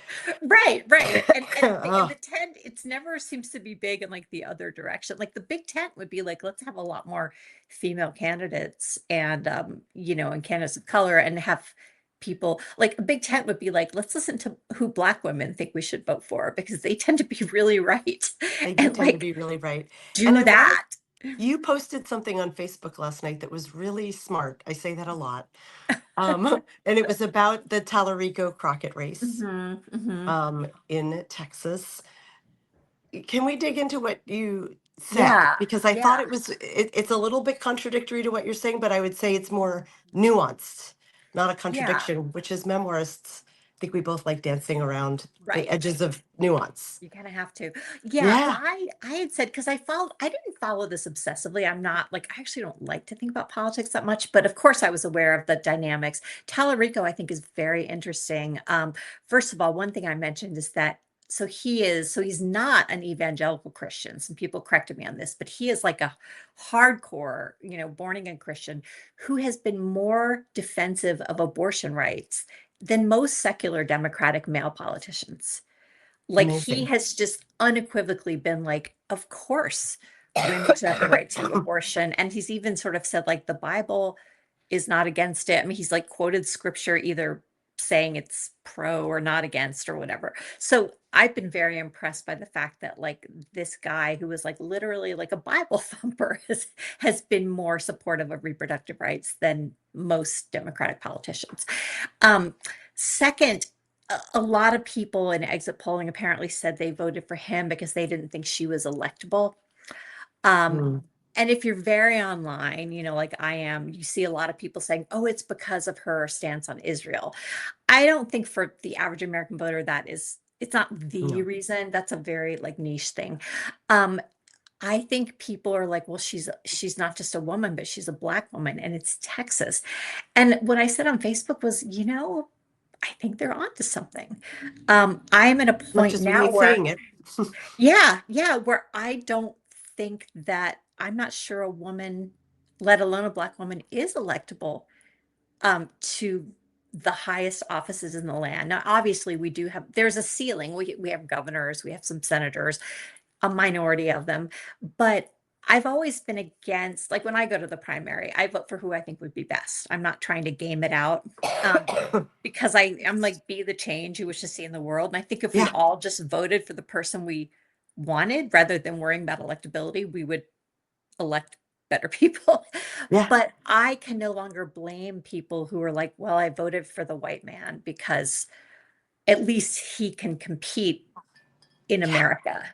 right, right. And Oh, the tent, it's never seems to be big in like the other direction. Like the big tent would be like, let's have a lot more female candidates and and candidates of color and have people like a big tent would be like, let's listen to who Black women think we should vote for because they tend to be really right. they do And tend to like be really right. And do I wanted, that. you posted something on Facebook last night that was really smart. I say that a lot. And it was about the Tallarico Crockett race Hmm. in Texas. Can we dig into what you said? Yeah, Because I thought yeah, it's a little bit contradictory to what you're saying, but I would say it's more nuanced, not a yeah, contradiction, which as memoirists, I think we both like dancing around the right. edges of nuance. You kind of have to. Yeah, Yeah. I had said because I didn't follow this obsessively. I'm not like I actually don't like to think about politics that much, but of course I was aware of the dynamics. Tallarico, I think, is very interesting. First of all, one thing I mentioned is that he's not an evangelical Christian. Some people corrected me on this, but he is like a hardcore, born again Christian who has been more defensive of abortion rights than most secular Democratic male politicians. Like he Amazing. has just unequivocally been like, of course, women should have the right to abortion. And he's even sort of said, like, the Bible is not against it. I mean, he's like quoted scripture either saying it's pro or not against or whatever. So I've been very impressed by the fact that like this guy who was like literally like a Bible thumper has been more supportive of reproductive rights than most Democratic politicians. Um, Second, a lot of people in exit polling apparently said they voted for him because they didn't think she was electable. Um, Mm, and if you're very online, like I am, you see a lot of people saying, oh, it's because of her stance on Israel. I don't think for the average American voter it's not the no. reason. That's a very like niche thing. Um, I think people are like, well, she's not just a woman, but she's a Black woman, and it's Texas. And what I said on Facebook was, I think they're onto something. I'm at a Not point just me now where, saying it. yeah, where I don't think that I'm not sure a woman, let alone a Black woman, is electable to the highest offices in the land. Now, obviously, there's a ceiling. We have governors, we have some senators, a minority of them, but I've always been against, like when I go to the primary, I vote for who I think would be best. I'm not trying to game it out. Because I'm like be the change you wish to see in the world. And I think if we Yeah. all just voted for the person we wanted rather than worrying about electability, we would elect better people. Yeah. But I can no longer blame people who are like, well, I voted for the white man because at least he can compete in Yeah. America.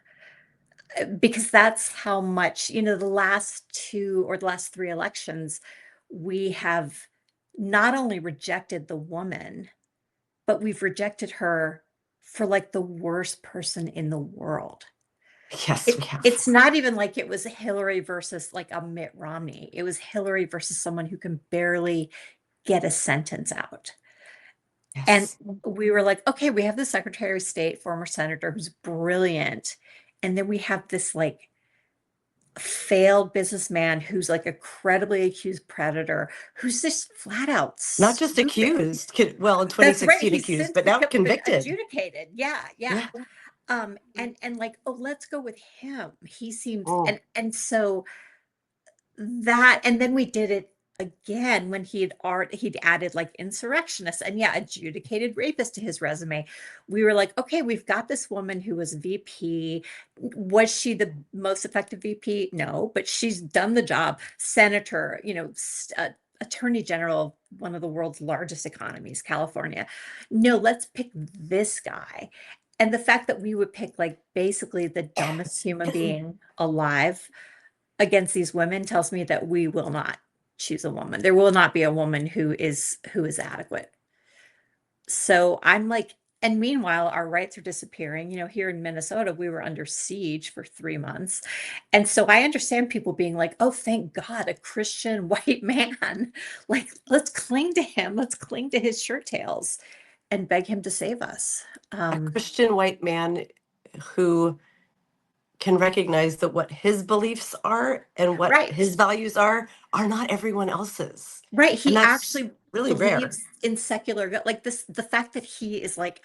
Because that's how much, the last two or the last three elections, we have not only rejected the woman, but we've rejected her for like the worst person in the world. Yes, we It, have. it's not even like it was Hillary versus like a Mitt Romney. It was Hillary versus someone who can barely get a sentence out. And Yes. we were like, okay, we have the Secretary of State, former senator, who's brilliant. And then we have this like failed businessman who's like a credibly accused predator who's just flat out Not just stupid. accused, well, in That's right. 2016 He's accused, since but now been convicted. adjudicated. Yeah, yeah. Yeah. And like, oh, let's go with him. He seems Mm. and so that and then we did it again, when he'd added like insurrectionists and yeah, adjudicated rapist to his resume, we were like, okay, we've got this woman who was VP. Was she the most effective VP? No, but she's done the job. Senator, attorney general of one of the world's largest economies, California. No, let's pick this guy. And the fact that we would pick like basically the dumbest human being alive against these women tells me that we will not choose a woman. There will not be a woman who is adequate. So I'm like, and meanwhile, our rights are disappearing. Here in Minnesota, we were under siege for 3 months. And so I understand people being like, oh, thank God, a Christian white man. Like, let's cling to him. Let's cling to his shirt tails and beg him to save us. A Christian white man who can recognize that what his beliefs are and what Right. his values are not everyone else's. Right. And He that's actually really rare. believes in secular, like this, the fact that he is like,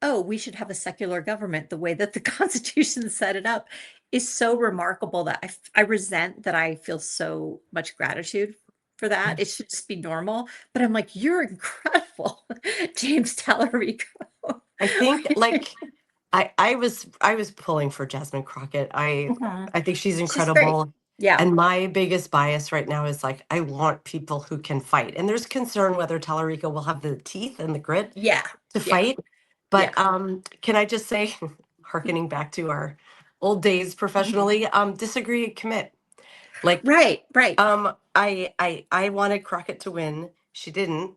oh, we should have a secular government the way that the Constitution set it up is so remarkable that I resent that I feel so much gratitude for that. It should just be normal. But I'm like, you're incredible, James Tallarico. I think like I was pulling for Jasmine Crockett. Mhm. I think she's She's great. incredible. Yeah. And my biggest bias right now is like I want people who can fight. And there's concern whether Tallarico will have the teeth and the grit Yeah. to Yeah. fight. But can I just say, hearkening back to our old days professionally, disagree, commit. Like Right. Right. I wanted Crockett to win. She didn't.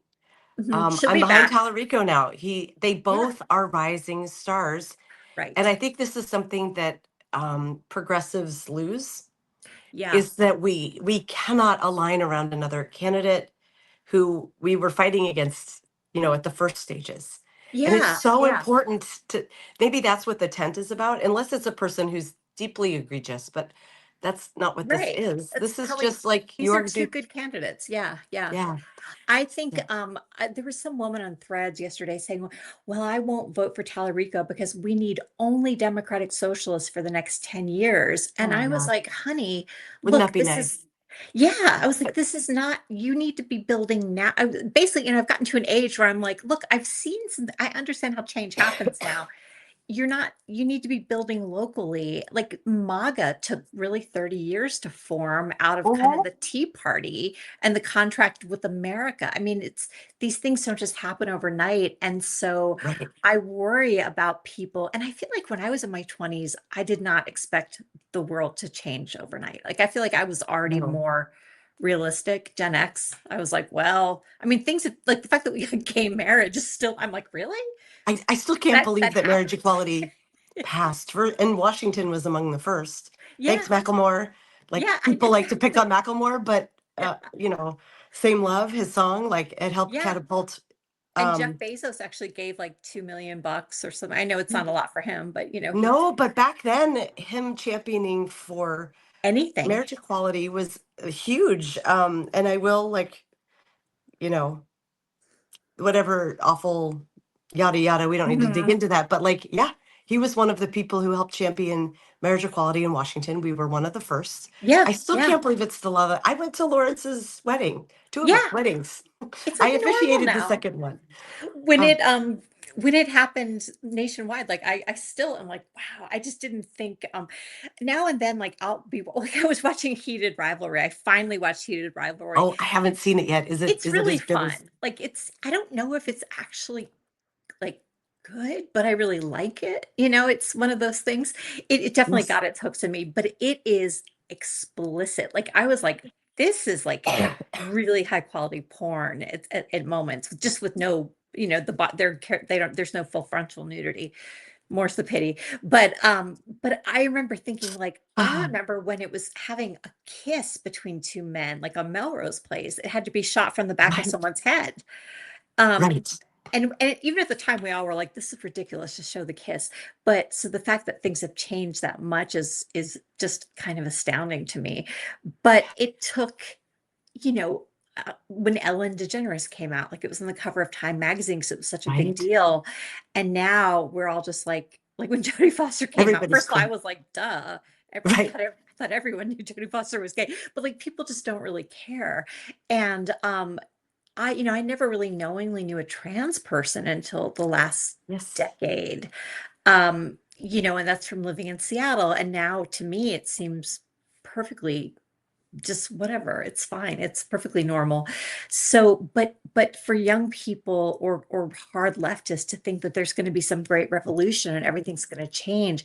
She'll I'm be behind back. Tallarico now. They Yeah. both are rising stars. Right. And I think this is something that progressives lose Yeah. is that we cannot align around another candidate who we were fighting against, at the first stages. And it's Yeah. so Yeah. important to maybe that's what the tent is about, unless it's a person who's deeply egregious, but that's not what this Right. is. That's This is probably just like these you are are two good candidates. Yeah, yeah. yeah. I think Yeah. there was some woman on Threads yesterday saying, "Well, I won't vote for Tallarico because we need only Democratic Socialists for the next 10 years." Oh And my I was God. like, "Honey, Wouldn't that look, be this nice? is yeah." I was like, "This is not. You need to be building now." Basically, I've gotten to an age where I'm like, "Look, I've seen some. I understand how change happens now." You need to be building locally. Like MAGA took really 30 years to form out of kind of Mhm. the Tea Party and the contract with America. I mean, these things don't just happen overnight. And so Right. I worry about people. And I feel like when I was in my 20s, I did not expect the world to change overnight. Like I feel like I was already No. more realistic. Gen X, I was like, well, I mean, like the fact that we had gay marriage is still, I'm like, really? I still can't believe That that marriage happened. equality passed and Washington was among the first. Yeah. Thanks, Macklemore. Like Yeah, I people know. like to pick on Macklemore, but Yeah. Same Love, his song, like it helped Yeah. catapult. And Jeff Um, Bezos actually gave like 2 million bucks or something. I know it's not a lot for him, but he no, but back then, him championing for anything. marriage equality was huge. And I will you know, whatever awful yada yada. We don't need to dig Mhm. into that, but yeah, he was one of the people who helped champion marriage equality in Washington. We were one of the first. Yeah, I still yeah, can't believe it's still love. I went to Lawrence's wedding, two of them yeah. weddings. It's I like normal officiated the now. second one. When Um, it happened nationwide, like I still am like, wow, I just didn't think now and then like I'll be like I was watching Heated Rivalry. I finally watched Heated Rivalry. oh, I haven't seen it yet. It's Is it really as good as? fun. Like I don't know if it's actually like good, but I really like it. It's one of those things. It definitely Yes. got its hooks in me, but it is explicit. Like I was like, this is like really high quality porn at moments, just with no, they don't. There's no full frontal nudity. More's the pity. But I remember thinking like I remember when it was having a kiss between two men, like a Melrose Place. It had to be shot from the back of Right, someone's head. Um, right. and even at the time, we all were like, "This is ridiculous to show the kiss." But so the fact that things have changed that much is just kind of astounding to me. But it took, you know, when Ellen DeGeneres came out, like it was on the cover of Time magazine because it was such a big Right. deal. And now we're all just like when Jodie Foster came out. Everybody's First of all, I clear. was like, "Duh!" I Right. thought thought everyone knew Jodie Foster was gay, but like people just don't really care. And I never really knowingly knew a trans person until the last Yes. decade. And that's from living in Seattle. And now to me, it seems perfectly just whatever. It's fine. It's perfectly normal. So, but for young people or hard leftists to think that there's going to be some great revolution and everything's going to change,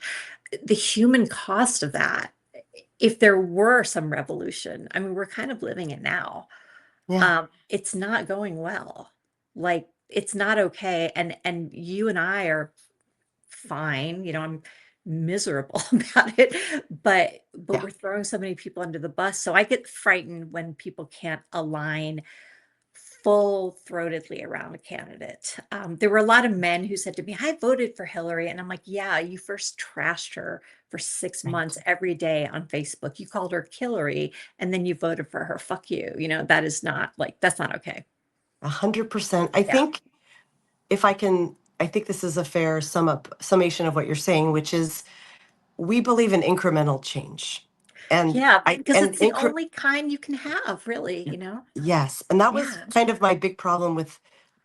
the human cost of that, if there were some revolution, I mean, we're kind of living it now. Yeah. It's not going well. Like it's not okay. And you and I are fine. I'm miserable about it, but Yeah. we're throwing so many people under the bus. So I get frightened when people can't align full-throatedly around a candidate. There were a lot of men who said to me, I voted for Hillary. And I'm like, yeah, you first trashed her for 6 months Right. every day on Facebook. You called her Hillary and then you voted for her. Fuck you. That is not like, that's not okay. 100%. I Yeah. think I think this is a fair summation of what you're saying, which is we believe in incremental change. And Yeah, I because and it's the only kind you can have, really. yes, and that was Yeah. kind of my big problem with,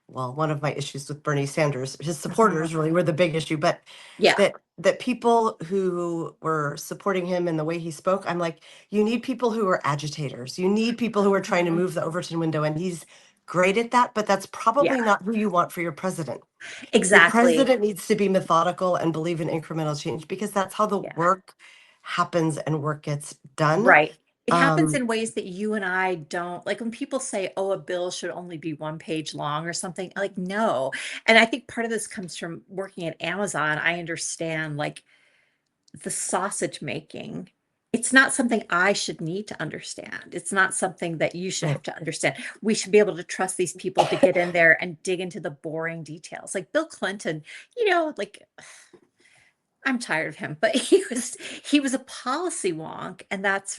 well, one of my issues with Bernie Sanders. His Mhm. supporters really were the big issue, but Yeah. that people who were supporting him and the way he spoke, I'm like, you need people who are agitators. You need people who are trying to Mhm. move the Overton window, and he's great at that, but that's Yeah, probably not who you want for your president. Your exactly. president needs to be methodical and believe in incremental change because that's how the Yeah. work happens and work gets done. Right. It happens Um, in ways that you and I don't like when people say, oh, a bill should only be 1 page long or something. Like, no. And I think part of this comes from working at Amazon. I understand like the sausage making. It's not something I should need to understand. It's not something that you should right. have to understand. We should be able to trust these people to get in there and dig into the boring details. Like Bill Clinton, like I'm tired of him, but he was a policy wonk, and Yes.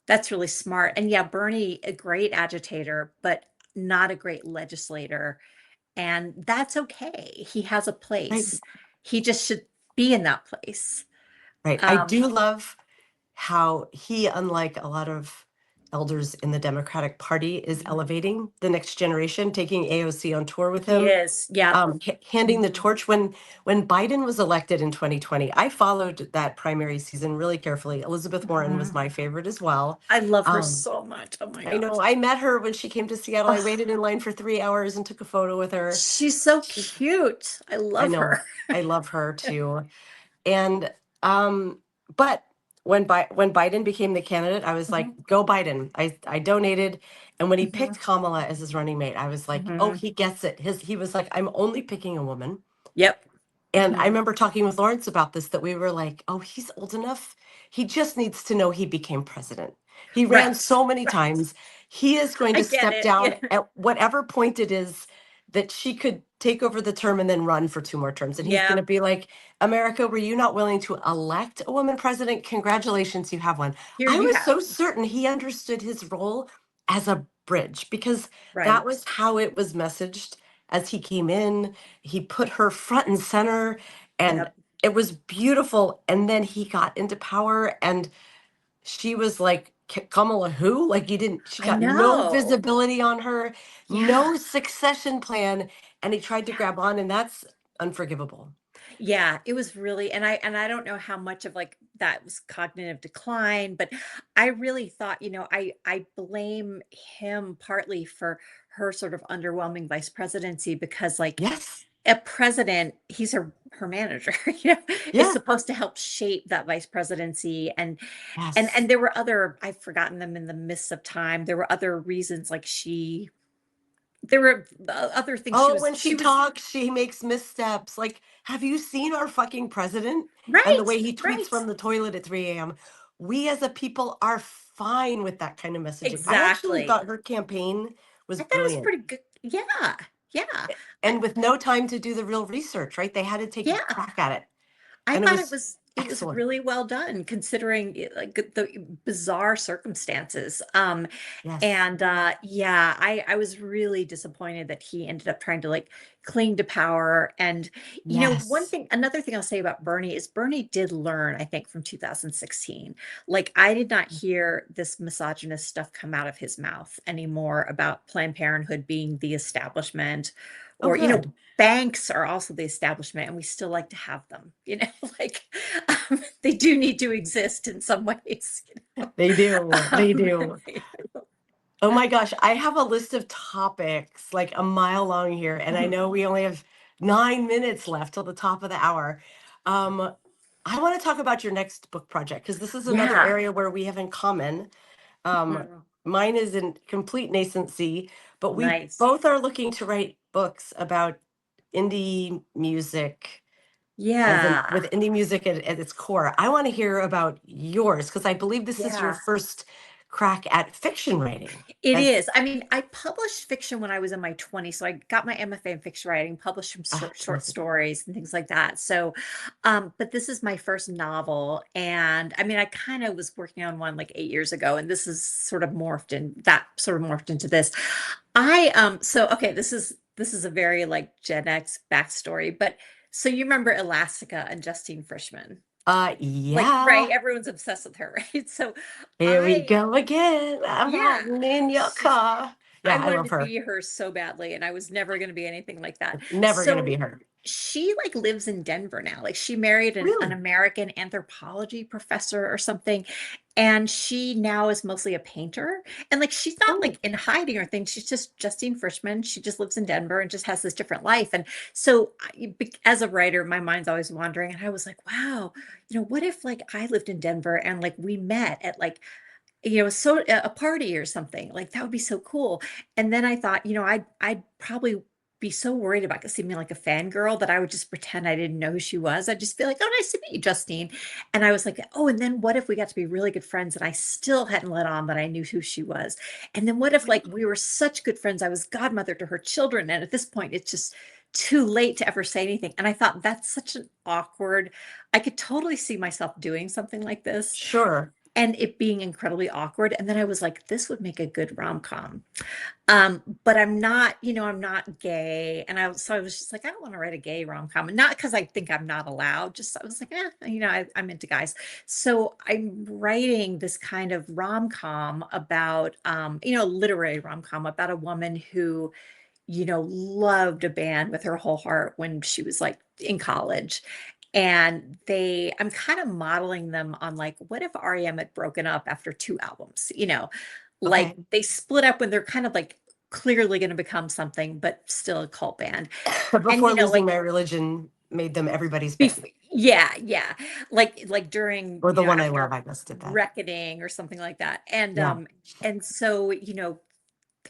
that's really smart. And yeah, Bernie, a great agitator, but not a great legislator, and that's okay. He has a Right. place. He just should be in that place. Right. I Um, do love how he, unlike a lot of elders in the Democratic Party, is mhm. elevating the next generation, taking AOC on tour with He him, is. Yeah. handing the Mhm. torch. When Biden was elected in 2020, I followed that primary season really carefully. Elizabeth Warren was Mhm. my favorite as well. I love her Um, so much. Oh my I know gosh. I met her when she came to Seattle. I Oh, waited in line for 3 hours and took a photo with her. she's so She's, cute. I I love know, her. I love her too. And but when Biden became the candidate, I was like, Mhm. go Biden. I donated. And when he Mhm. picked Kamala as his running mate, I was like, oh, Mhm. he gets it. He was like, I'm only picking a woman. Yep. And I Mhm. remember talking with Lawrence about this, that we were like, oh, he's old enough. He just needs to know he became president. He ran Right. so many Right. times. He is going I to get step it. down Yeah. at whatever point it is that she could take over the term and then run for 2 more terms. And he's going Yeah. to be like, America, were you not willing to elect a woman president? Congratulations, you have one. Here I you was have. so certain he understood his role as a bridge because that Right. was how it was messaged as he came in. He put her front and center, and Yep. it was beautiful. And then he got into power, and she was like, Kamala who? Like, you didn't, she I got no know. visibility on her, Yeah. no succession plan, and he tried to Yeah. grab on, and that's unforgivable. Yeah, it was really, and I don't know how much of like that was cognitive decline, but I really thought, I blame him partly for her sort of underwhelming vice presidency because like Yes. a president, he's her manager, you know, is Yeah. supposed to help shape that vice presidency. And Yes. there were other, I've forgotten them in the mists of time. There were other reasons like there were other things Oh, when she she was talks, she makes missteps. Like, have you seen our fucking president and the right, way he tweets right. from the toilet at 3 a.m.? We as a people are fine with that kind of messaging. I actually Exactly. thought her campaign was I thought it was brilliant. pretty good. Yeah. Yeah. I, And with no time to do the real research, right? They had to take a yeah. crack at it. I And it thought was it was excellent. really well done considering like the bizarre circumstances. Yes. And yeah, I was really disappointed that he ended up trying to like cling to power. And, Yes. another thing I'll say about Bernie is Bernie did learn, I think, from 2016. Like, I did not hear this misogynist stuff come out of his mouth anymore about Planned Parenthood being the establishment, Oh, or, good. banks are also the establishment, and we still like to have them, like, they do need to exist in some ways. They do. They Um, do. Oh my gosh, I have a list of topics like a mile long here, and I know we only have 9 minutes left till the top of the hour. Um, I want to talk about your next book project because this is another Yeah. area where we have in common. Um, Mhm. Mine is in complete nascency, but we Nice. both are looking to write books about indie music, as in Yeah. with indie music at its core. I want to hear about yours because I believe this is your Yeah. first crack at fiction writing. It As is. I mean, I published fiction when I was in my 20s. So I got my MFA in fiction writing, published some short amazing. stories and things like that. So, but this is my first novel. And I mean, I kind of was working on one like 8 years ago, and this is sort of morphed into this. So okay, this is a very like Gen X backstory, but so you remember Elastica and Justine Frischman? Like, right, Yeah. everyone's obsessed with her, right? So Here we I, go again. I'm yeah. riding in your car. I Yeah, I wanted love to her. be her so badly, and I was never going to be anything like that. Never gonna be So her. she like lives in Denver now. Like, she married an Really? American anthropology professor or something. And she now is mostly a painter. And like, she's not Oh, like in hiding or things. She's just Justine Frischman. She just lives in Denver and just has this different life. And so as a writer, my mind's always wandering. And I was like, wow, what if like I lived in Denver and like we met at like, so a party or something, like that would be so cool. And then I thought, I'd probably be so worried about seeming like a fangirl that I would just pretend I didn't know who she was. I'd just be like, oh, nice to meet you, Justine. And I was like, oh, and then what if we got to be really good friends and I still hadn't let on that I knew who she was? And then what if like we were such good friends, I was godmother to her children. And at this point, it's just too late to ever say anything. And I thought that's such an awkward, I could totally see myself doing something like this sure. and it being incredibly awkward. And then I was like, this would make a good rom-com. But I'm not gay. And so I was just like, I don't want to write a gay rom-com. And not because I think I'm not allowed, just I was like, I'm into guys. So I'm writing this kind of rom-com about, literary rom-com about a woman who, loved a band with her whole heart when she was like in college. And I'm kind of modeling them on like, what if REM had broken up after 2 albums? Like Okay. they split up when they're kind of like clearly going to become something, but still a cult band. And Before losing like my religion made them everybody's band. yeah, yeah. Like during, Or the one I love, after I guess did that. Reckoning or something like that. And Yeah. and so, I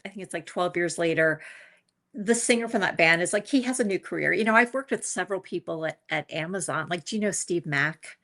think it's like 12 years later, the singer from that band is like, he has a new career. I've worked with several people at Amazon. Like, do you know Steve Mack?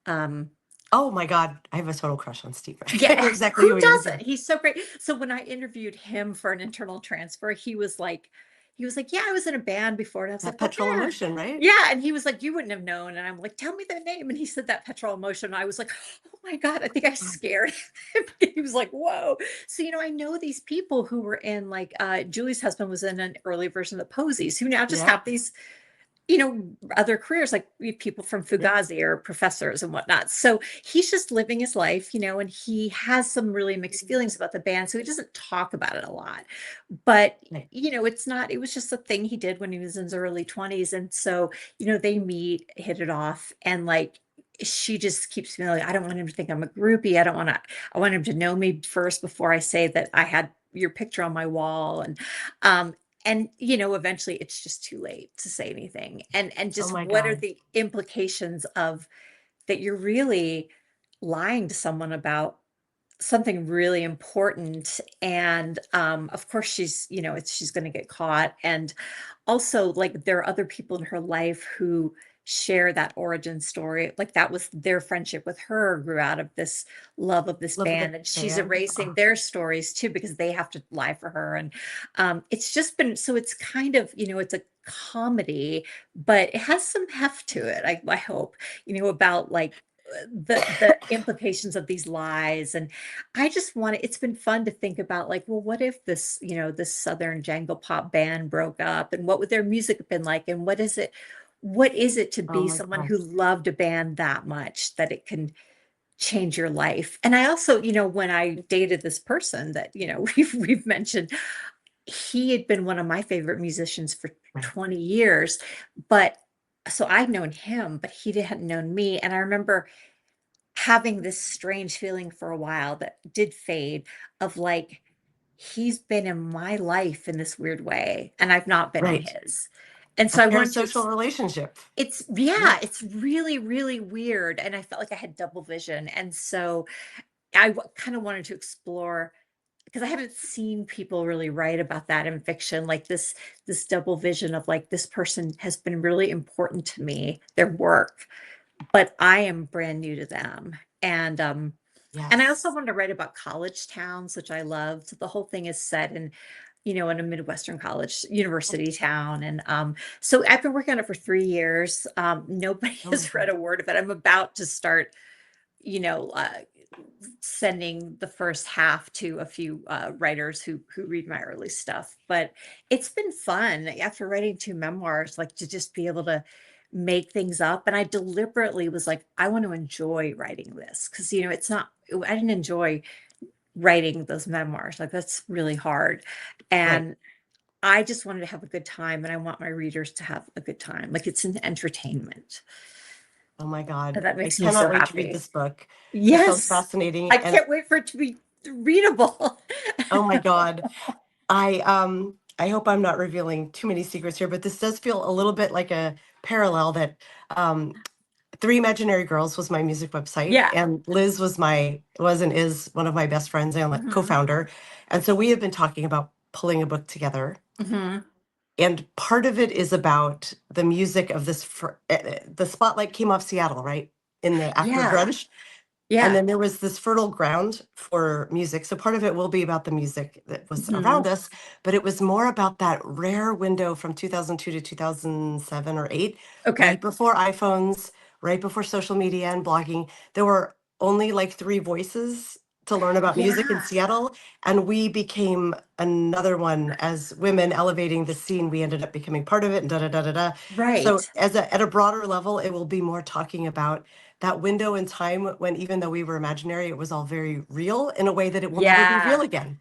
Um, Oh my God. I have a total crush on Steve. I know yeah, exactly who who he is. doesn't? He's so great. So when I interviewed him for an internal transfer, he was like, yeah, I was in a band before. And I was That like, oh petrol yeah. emotion, right? Yeah. And he was like, you wouldn't have known. And I'm like, tell me their name. And he said that Petrol Emotion. And I was like, oh my God, I think I scared him. He was like, whoa. So, I know these people who were in like, Julie's husband was in an early version of the Posies, who now just Yeah. have these, other careers, like people from Yeah. Fugazi or professors and whatnot. So he's just living his life, and he has some really mixed feelings about the band. So he doesn't talk about it a lot. But, Right. it was just a thing he did when he was in his early 20s. And so, they meet, hit it off, and like, she just keeps feeling like, I don't want him to think I'm a groupie. I want him to know me first before I say that I had your picture on my wall. And eventually it's just too late to say anything. And Oh just my what are God. the implications of that you're really lying to someone about something really important. And of course she's going to get caught. And also, like, there are other people in her life who share that origin story. Like, that was their friendship with her, grew out of this love of this Love of the band, and she's band. erasing Oh, their stories too because they have to lie for her. And it's just been, so it's kind of, it's a comedy, but it has some heft to it. I hope, about like the implications of these lies. And I just want to, it's been fun to think about like, well, what if this, this Southern jangle pop band broke up, and what would their music have been like? And what is it to Oh be my someone God. who loved a band that much that it can change your life? And I also, when I dated this person that, we've mentioned, he had been one of my favorite musicians for Right. 20 years, but so I'd known him, but he hadn't known me. And I remember having this strange feeling for a while that did fade, of like, he's been in my life in this weird way, and I've not been in Right. his. And A so I wanted to, parasocial relationship. yeah, Yeah. it's really, really weird. And I felt like I had double vision. And so I kind of wanted to explore, because I haven't seen people really write about that in fiction, like this double vision of like, this person has been really important to me, their work, but I am brand new to them. And I also Yes. wanted to write about college towns, which I loved. The whole thing is set in a Midwestern college university town. And so I've been working on it for 3 years. Nobody Oh my has read God. a word of it. I'm about to start, you know, uh, sending the first half to a few writers who read my early stuff. But it's been fun after writing 2 memoirs, like to just be able to make things up. And I deliberately was like, I want to enjoy writing this, because it's not. I didn't enjoy writing those memoirs. Like, that's really hard, Right. and I just wanted to have a good time, and I want my readers to have a good time. Like, it's an entertainment, Oh my and God. that I makes me so cannot wait to read happy. this book. It sounds Yes. fascinating. I And can't wait for it to be readable. oh my God. I hope I'm not revealing too many secrets here, but this does feel a little bit like a parallel that um Three Imaginary Girls was my music website, Yeah. and Liz was and is one of my best friends and like Hmm. co-founder. And so we have been talking about pulling a book together. Hmm. And part of it is about the music of the spotlight came off Seattle, right? In the after Yeah. grunge. And Yeah. then there was this fertile ground for music. So part of it will be about the music that was Hmm. around us, but it was more about that rare window from 2002 to 2007 or 8, right Okay. before iPhones, right before social media and blogging. There were only like 3 voices to learn about music in Yeah. Seattle. And we became another one as women elevating the scene. We ended up becoming part of it and da da da da da. So Right. at a broader level, it will be more talking about that window in time when, even though we were imaginary, it was all very real in a way that it will never be real Yeah. again,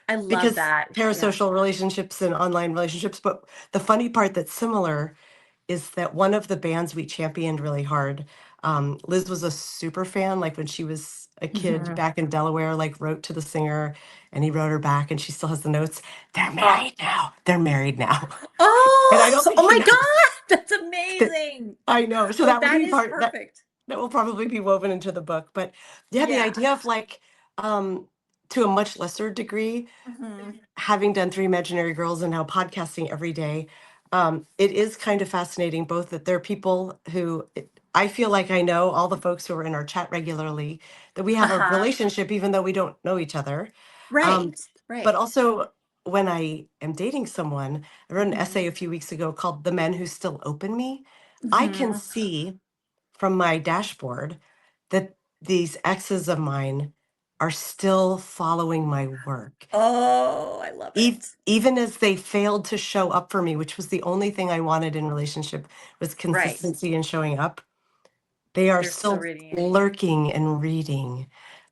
I love because that. Yeah. parasocial relationships and online relationships. But the funny part that's similar is that one of the bands we championed really hard, Liz was a super fan, like when she was a kid Hmm. back in Delaware, like wrote to the singer and he wrote her back and she still has the notes. They're Oh. married now. They're married now. And I don't Oh, think oh he my knows God. That's that. amazing. I know. So Oh, that would that be is part that perfect. that will probably be woven into the book. But yeah, the Yeah. idea of like, um, to a much lesser degree, Hmm. having done Three Imaginary Girls and now podcasting every day, it is kind of fascinating both that there are people who I feel like I know all the folks who are in our chat regularly, that we have a Uh-huh. relationship even though we don't know each other. Um, Right. but Right. also when I am dating someone, I wrote an Hmm. essay a few weeks ago called The Men Who Still Open Me. I can Hmm. see from my dashboard that these exes of mine are still following my work. Oh, I love it. Even as they failed to show up for me, which was the only thing I wanted in relationship, was Right. consistency and showing up. They are They're still still reading you. lurking and reading.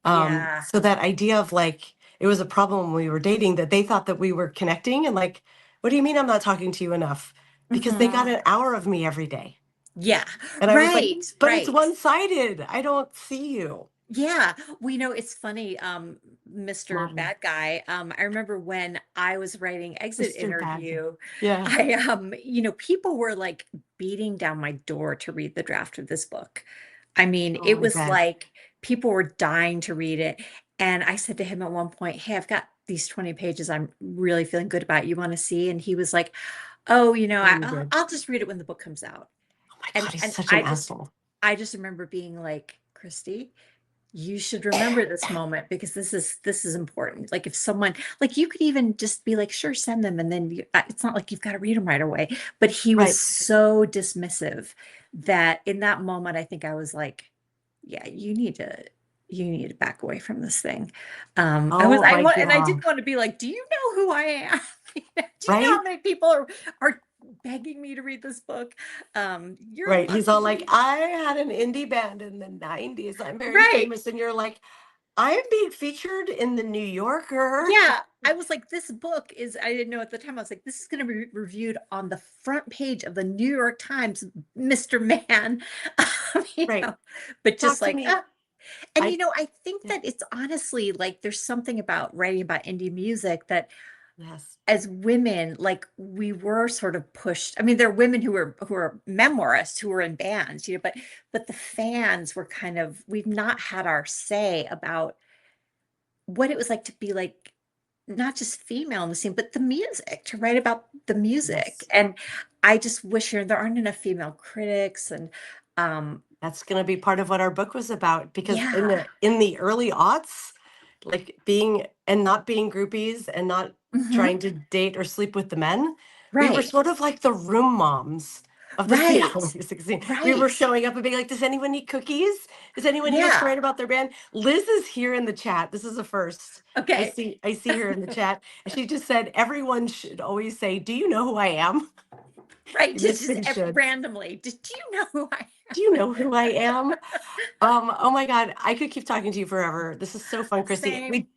Yeah. So that idea of like, it was a problem when we were dating that they thought that we were connecting and like, what do you mean I'm not talking to you enough? Because they got Hmm. an hour of me every day. Yeah. And I was like, Right. but it's Right. one-sided. I don't see you. Yeah. Well, it's funny, Mr. Love Bad Guy. I remember when I was writing Exit Mr. Bad. Interview, Yeah. people were like beating down my door to read the draft of this book. I mean, Oh, it I was bet. like people were dying to read it. And I said to him at one point, "Hey, I've got these 20 pages I'm really feeling good about. You want to see?" And he was like, "Oh, Yeah, you I'll, did. I'll just read it when the book comes out." Oh my And God, he's and such an I just asshole. I just remember being like, "Kristi, you should remember this moment, because this is important." Like, if someone, like, you could even just be like, "Sure, send them," and then it's not like you've got to read them right away. But he was Right. so dismissive that in that moment, I think I was like, yeah, you need to back away from this thing. Oh my And I didn't God. want to be like, do you know who I am? Do you know Right? how many people are begging me to read this book? You're Right. He's all like, lucky. I had an indie band in the 90s. I'm very Right. famous. And you're like, I'm being featured in the New Yorker. Yeah, I was like, this book is, I didn't know at the time, I was like, this is going to be reviewed on the front page of the New York Times, Mr. Man. Right. But Talk just to like, me. and I, I think yeah, that it's honestly like there's something about writing about indie music that yes. as women, like we were sort of pushed. I mean, there are women who are memoirists who were in bands, but the fans were kind of, we've not had our say about what it was like to be like not just female in the scene, but the music, to write about the music. Yes. And I just wish there aren't enough female critics. And That's going to be part of what our book was about because yeah. in the early aughts, like being and not being groupies and not Mhm. trying to date or sleep with the men, we were Right. sort of like the room moms of the Seattle Right. music scene. We were Right. showing up and being like, "Does anyone need cookies? Does anyone need us to Yeah. write about their band?" Liz is here in the chat. This is a first. Okay. I see her in the chat, and she just said everyone should always say, "Do you know who I am?" Right. Yes, Just they should. randomly. Did you know who I Do you know who I am? Oh my God, I could keep talking to you forever. This is so fun, Christy. Same.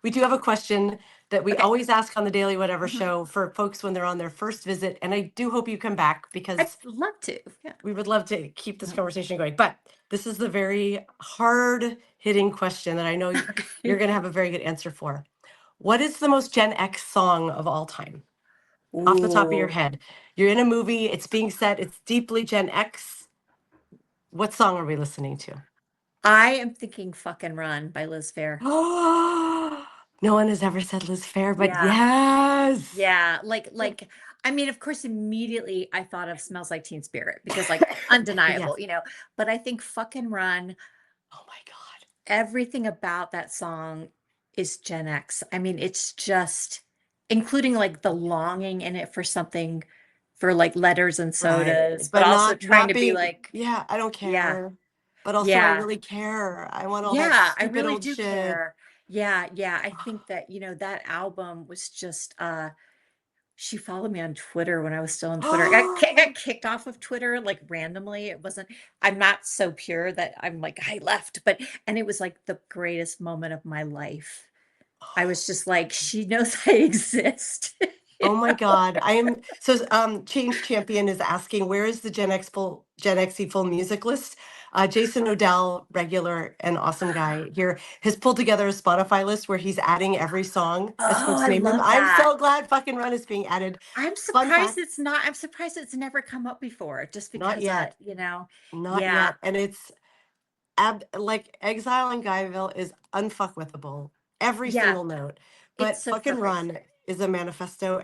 We do have a question that we Okay. always ask on the Daily Whatever Mhm. show for folks when they're on their first visit, and I do hope you come back I'd because love to. Yeah. we would love to keep this Mhm. conversation going. But this is the very hard-hitting question that I know you're Okay. going to have a very good answer for. What is the most Gen X song of all time? Off the top of your Ooh. head. You're in a movie, it's being set, it's deeply Gen X. What song are we listening to? I am thinking Fucking Run by Liz Phair. Oh, no one has ever said Liz Fair, but Yeah. yes. Yeah. I mean, of course, immediately I thought of Smells Like Teen Spirit because like undeniable, Yes. but I think Fucking Run, Oh my God. everything about that song is Gen X. I mean, it's just including like the longing in it for something for like letters and Right. sodas, but But also trying not to be being, like, yeah, I don't yeah, care. But also I yeah, really care. I want all that yeah, I stupid really old do shit. care. Yeah, yeah. I think that, that album was just she followed me on Twitter when I was still on Twitter. I got kicked off of Twitter like randomly. It wasn't, I'm not so pure that I'm like, I left, and it was like the greatest moment of my life. I was just like, she knows I exist. You Oh my know? God. I am so Change Champion is asking where is the Gen XE full music list? Jason Odell, regular and awesome guy here, has pulled together a Spotify list where he's adding every song as Oh, folks I name them. love I'm that. so glad Fucking Run is being added. Fun fact, I'm surprised it's never come up before just not because, yet. Not yeah, yet. And it's like Exile in Guyville is unfuckwithable, every yeah, single note. it's But so Fucking perfect. Run is a manifesto.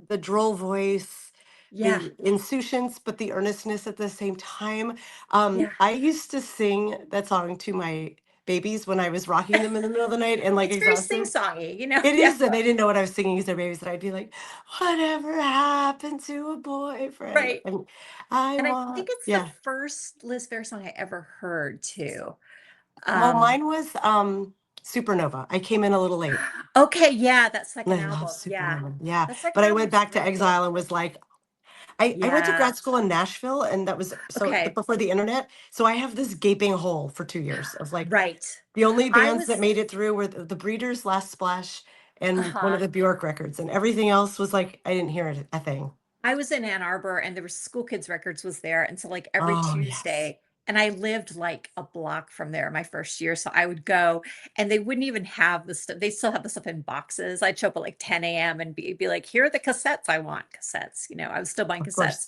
The droll voice, Yeah, the insouciance, but the earnestness at the same time. yeah. I used to sing that song to my babies when I was rocking them in the middle of the night and like It's very exhausted. sing-songy, It Yeah, is, and they didn't know what I was singing as their babies, and I'd be like, "Whatever happened to a boyfriend?" right. And I And I think want, it's the yeah. first Liz Phair song I ever heard too. Oh, Um, mine was Supernova. I came in a little late. okay, yeah, that And second I love album. Yeah. Supernova. Yeah. That But second I went album's back to really good. Exile and was like, I went to Yeah. grad school in Nashville, and that was Okay. before the internet. So I have this gaping hole for 2 years of like Right. the only I bands that was, made it through were the Breeders, Last Splash, and one of uh-huh. the Bjork records, and everything else was like I didn't hear a thing. I was in Ann Arbor and there was School Kids Records was there. And so like every Oh yes. Tuesday, and I lived like a block from there my first year. So I would go and they wouldn't even have the stuff. They still have the stuff in boxes. I'd show up at like 10 a.m. and be like, here are the cassettes. I want cassettes. I was still buying Of course. cassettes.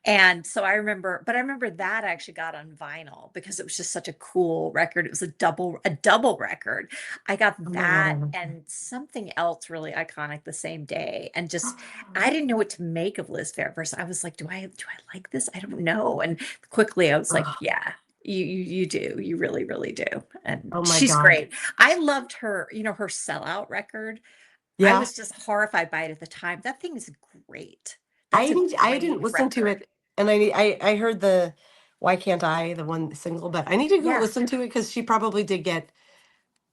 And so I remember that I actually got on vinyl because it was just such a cool record. It was a double record. I got Oh my God, I that love and something else really iconic the same day. And that. just I didn't know what to make of Liz Phair first. I was like, do I like this? I don't know. And quickly I was like, yeah, you do. You really, really do. And Oh my she's God. great. I loved her, her sellout record. I Yeah. was just horrified by it at the time. That thing is great. That's a I didn't great listen to record. it, and I heard Why Can't I, the one single, but I need to go Yeah. listen to it because she probably did get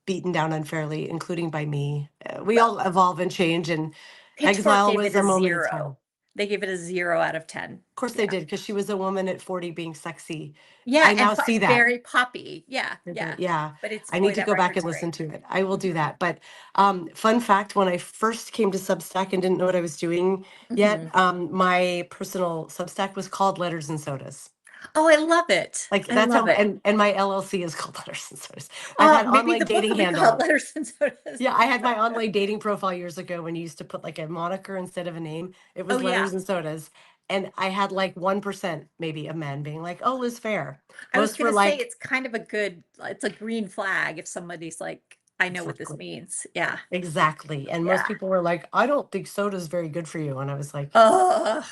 beaten down unfairly, including by me. We Well, all evolve and change, and Pitchfork exile gave was it a a moment in time. 0. They gave it a 0 out of 10. Of course they did, because she was a woman at 40 being sexy. Yeah, I now and see that. very poppy. Yeah, yeah. Yeah, But it's I boy, need to that go back record's and listen great. to it. I will do Mhm. that. But fun fact, when I first came to Substack and didn't know what I was doing yet, Mhm. my personal Substack was called Letters and Sodas. Oh, I love it. Like I that's how, love it. and my LLC is called Letters and Sodas. I've had Maybe online the book dating will be called handle. Letters and Sodas. Yeah, I had my online dating profile years ago when you used to put like a moniker instead of a name. It was Oh, yeah. Letters and Sodas. And I had like 1% maybe of men being like, oh, Liz Fair. I was Most were gonna say like, it's kind of it's a green flag if somebody's like, I know what this exactly. means. Yeah. Exactly. And most Yeah. people were like, I don't think soda's very good for you. And I was like, Oh,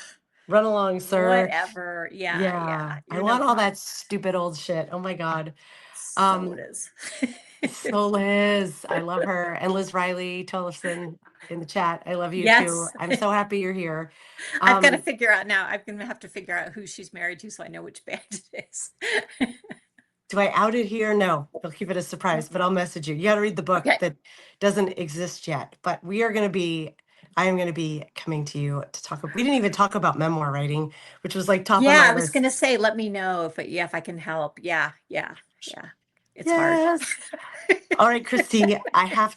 run along, sir. whatever. Yeah, yeah. Yeah. I You're no want all fun. that stupid old shit. Oh my God. So Um, it is. so Liz, I love her. And Liz Riley Tillison in the chat. I love you too. Yes. I'm so happy you're here. I've got to figure out now. I'm gonna have to figure out who she's married to so I know which band it is. Do I out it here? No, I'll keep it a surprise, but I'll message you. You got to read the book Okay. that doesn't exist yet. But we are going to be, I am going to be coming to you to talk. We didn't even talk about memoir writing, which was like top of Yeah, my I was list. gonna say, let me know if I can help. Yeah, yeah, yeah. It's hard. Yes. All right, Kristi, I have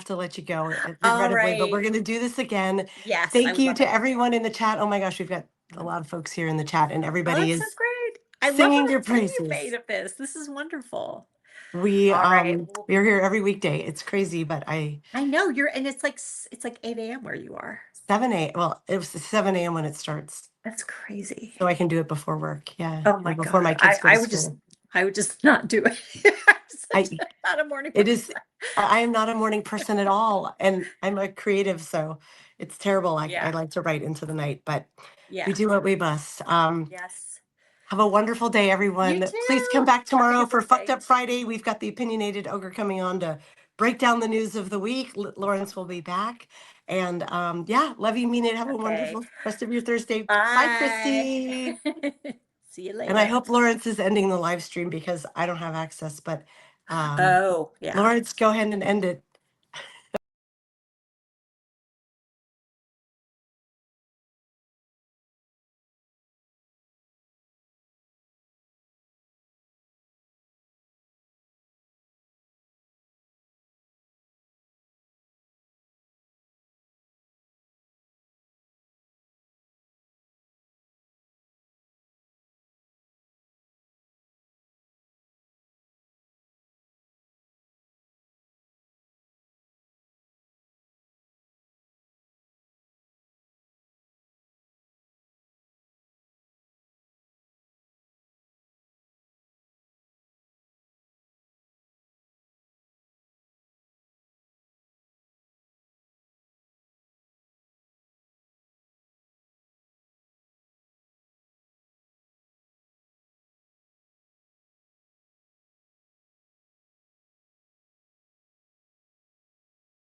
to let you go, All regrettably, but we're right. going to do this again. Yes, I Thank would you love to it. everyone in the chat. Oh my gosh, we've got a lot of folks here in the chat, and Oh, everybody that's so is great. I love singing how your much fun you praises. made of this. This is wonderful. We All right. we're here every weekday. It's crazy, but I know and it's like 8 a.m. where you are. 7 a.m. Well, it was 7 a.m. when it starts, That's crazy. so I can do it before work. Yeah, Oh or my before my God. kids go to school. I would just not do it. I Not a morning it is. person. I am not a morning person at all, and I'm a creative, so it's terrible. I Yeah. like to write into the night, but we Yeah. do what we must. Yes. Have a wonderful day, You everyone. Please come too. back Have a tomorrow good for Fucked birthday. Up Friday. We've got the opinionated ogre coming on to break down the news of the week. Lawrence will be back. And yeah, love you, mean it. Have a Okay. wonderful rest of your Thursday. Bye, Bye. Christy. See you And I later. hope Lawrence is ending the live stream because I don't have access. But Oh, yeah. Lawrence, go ahead and end it.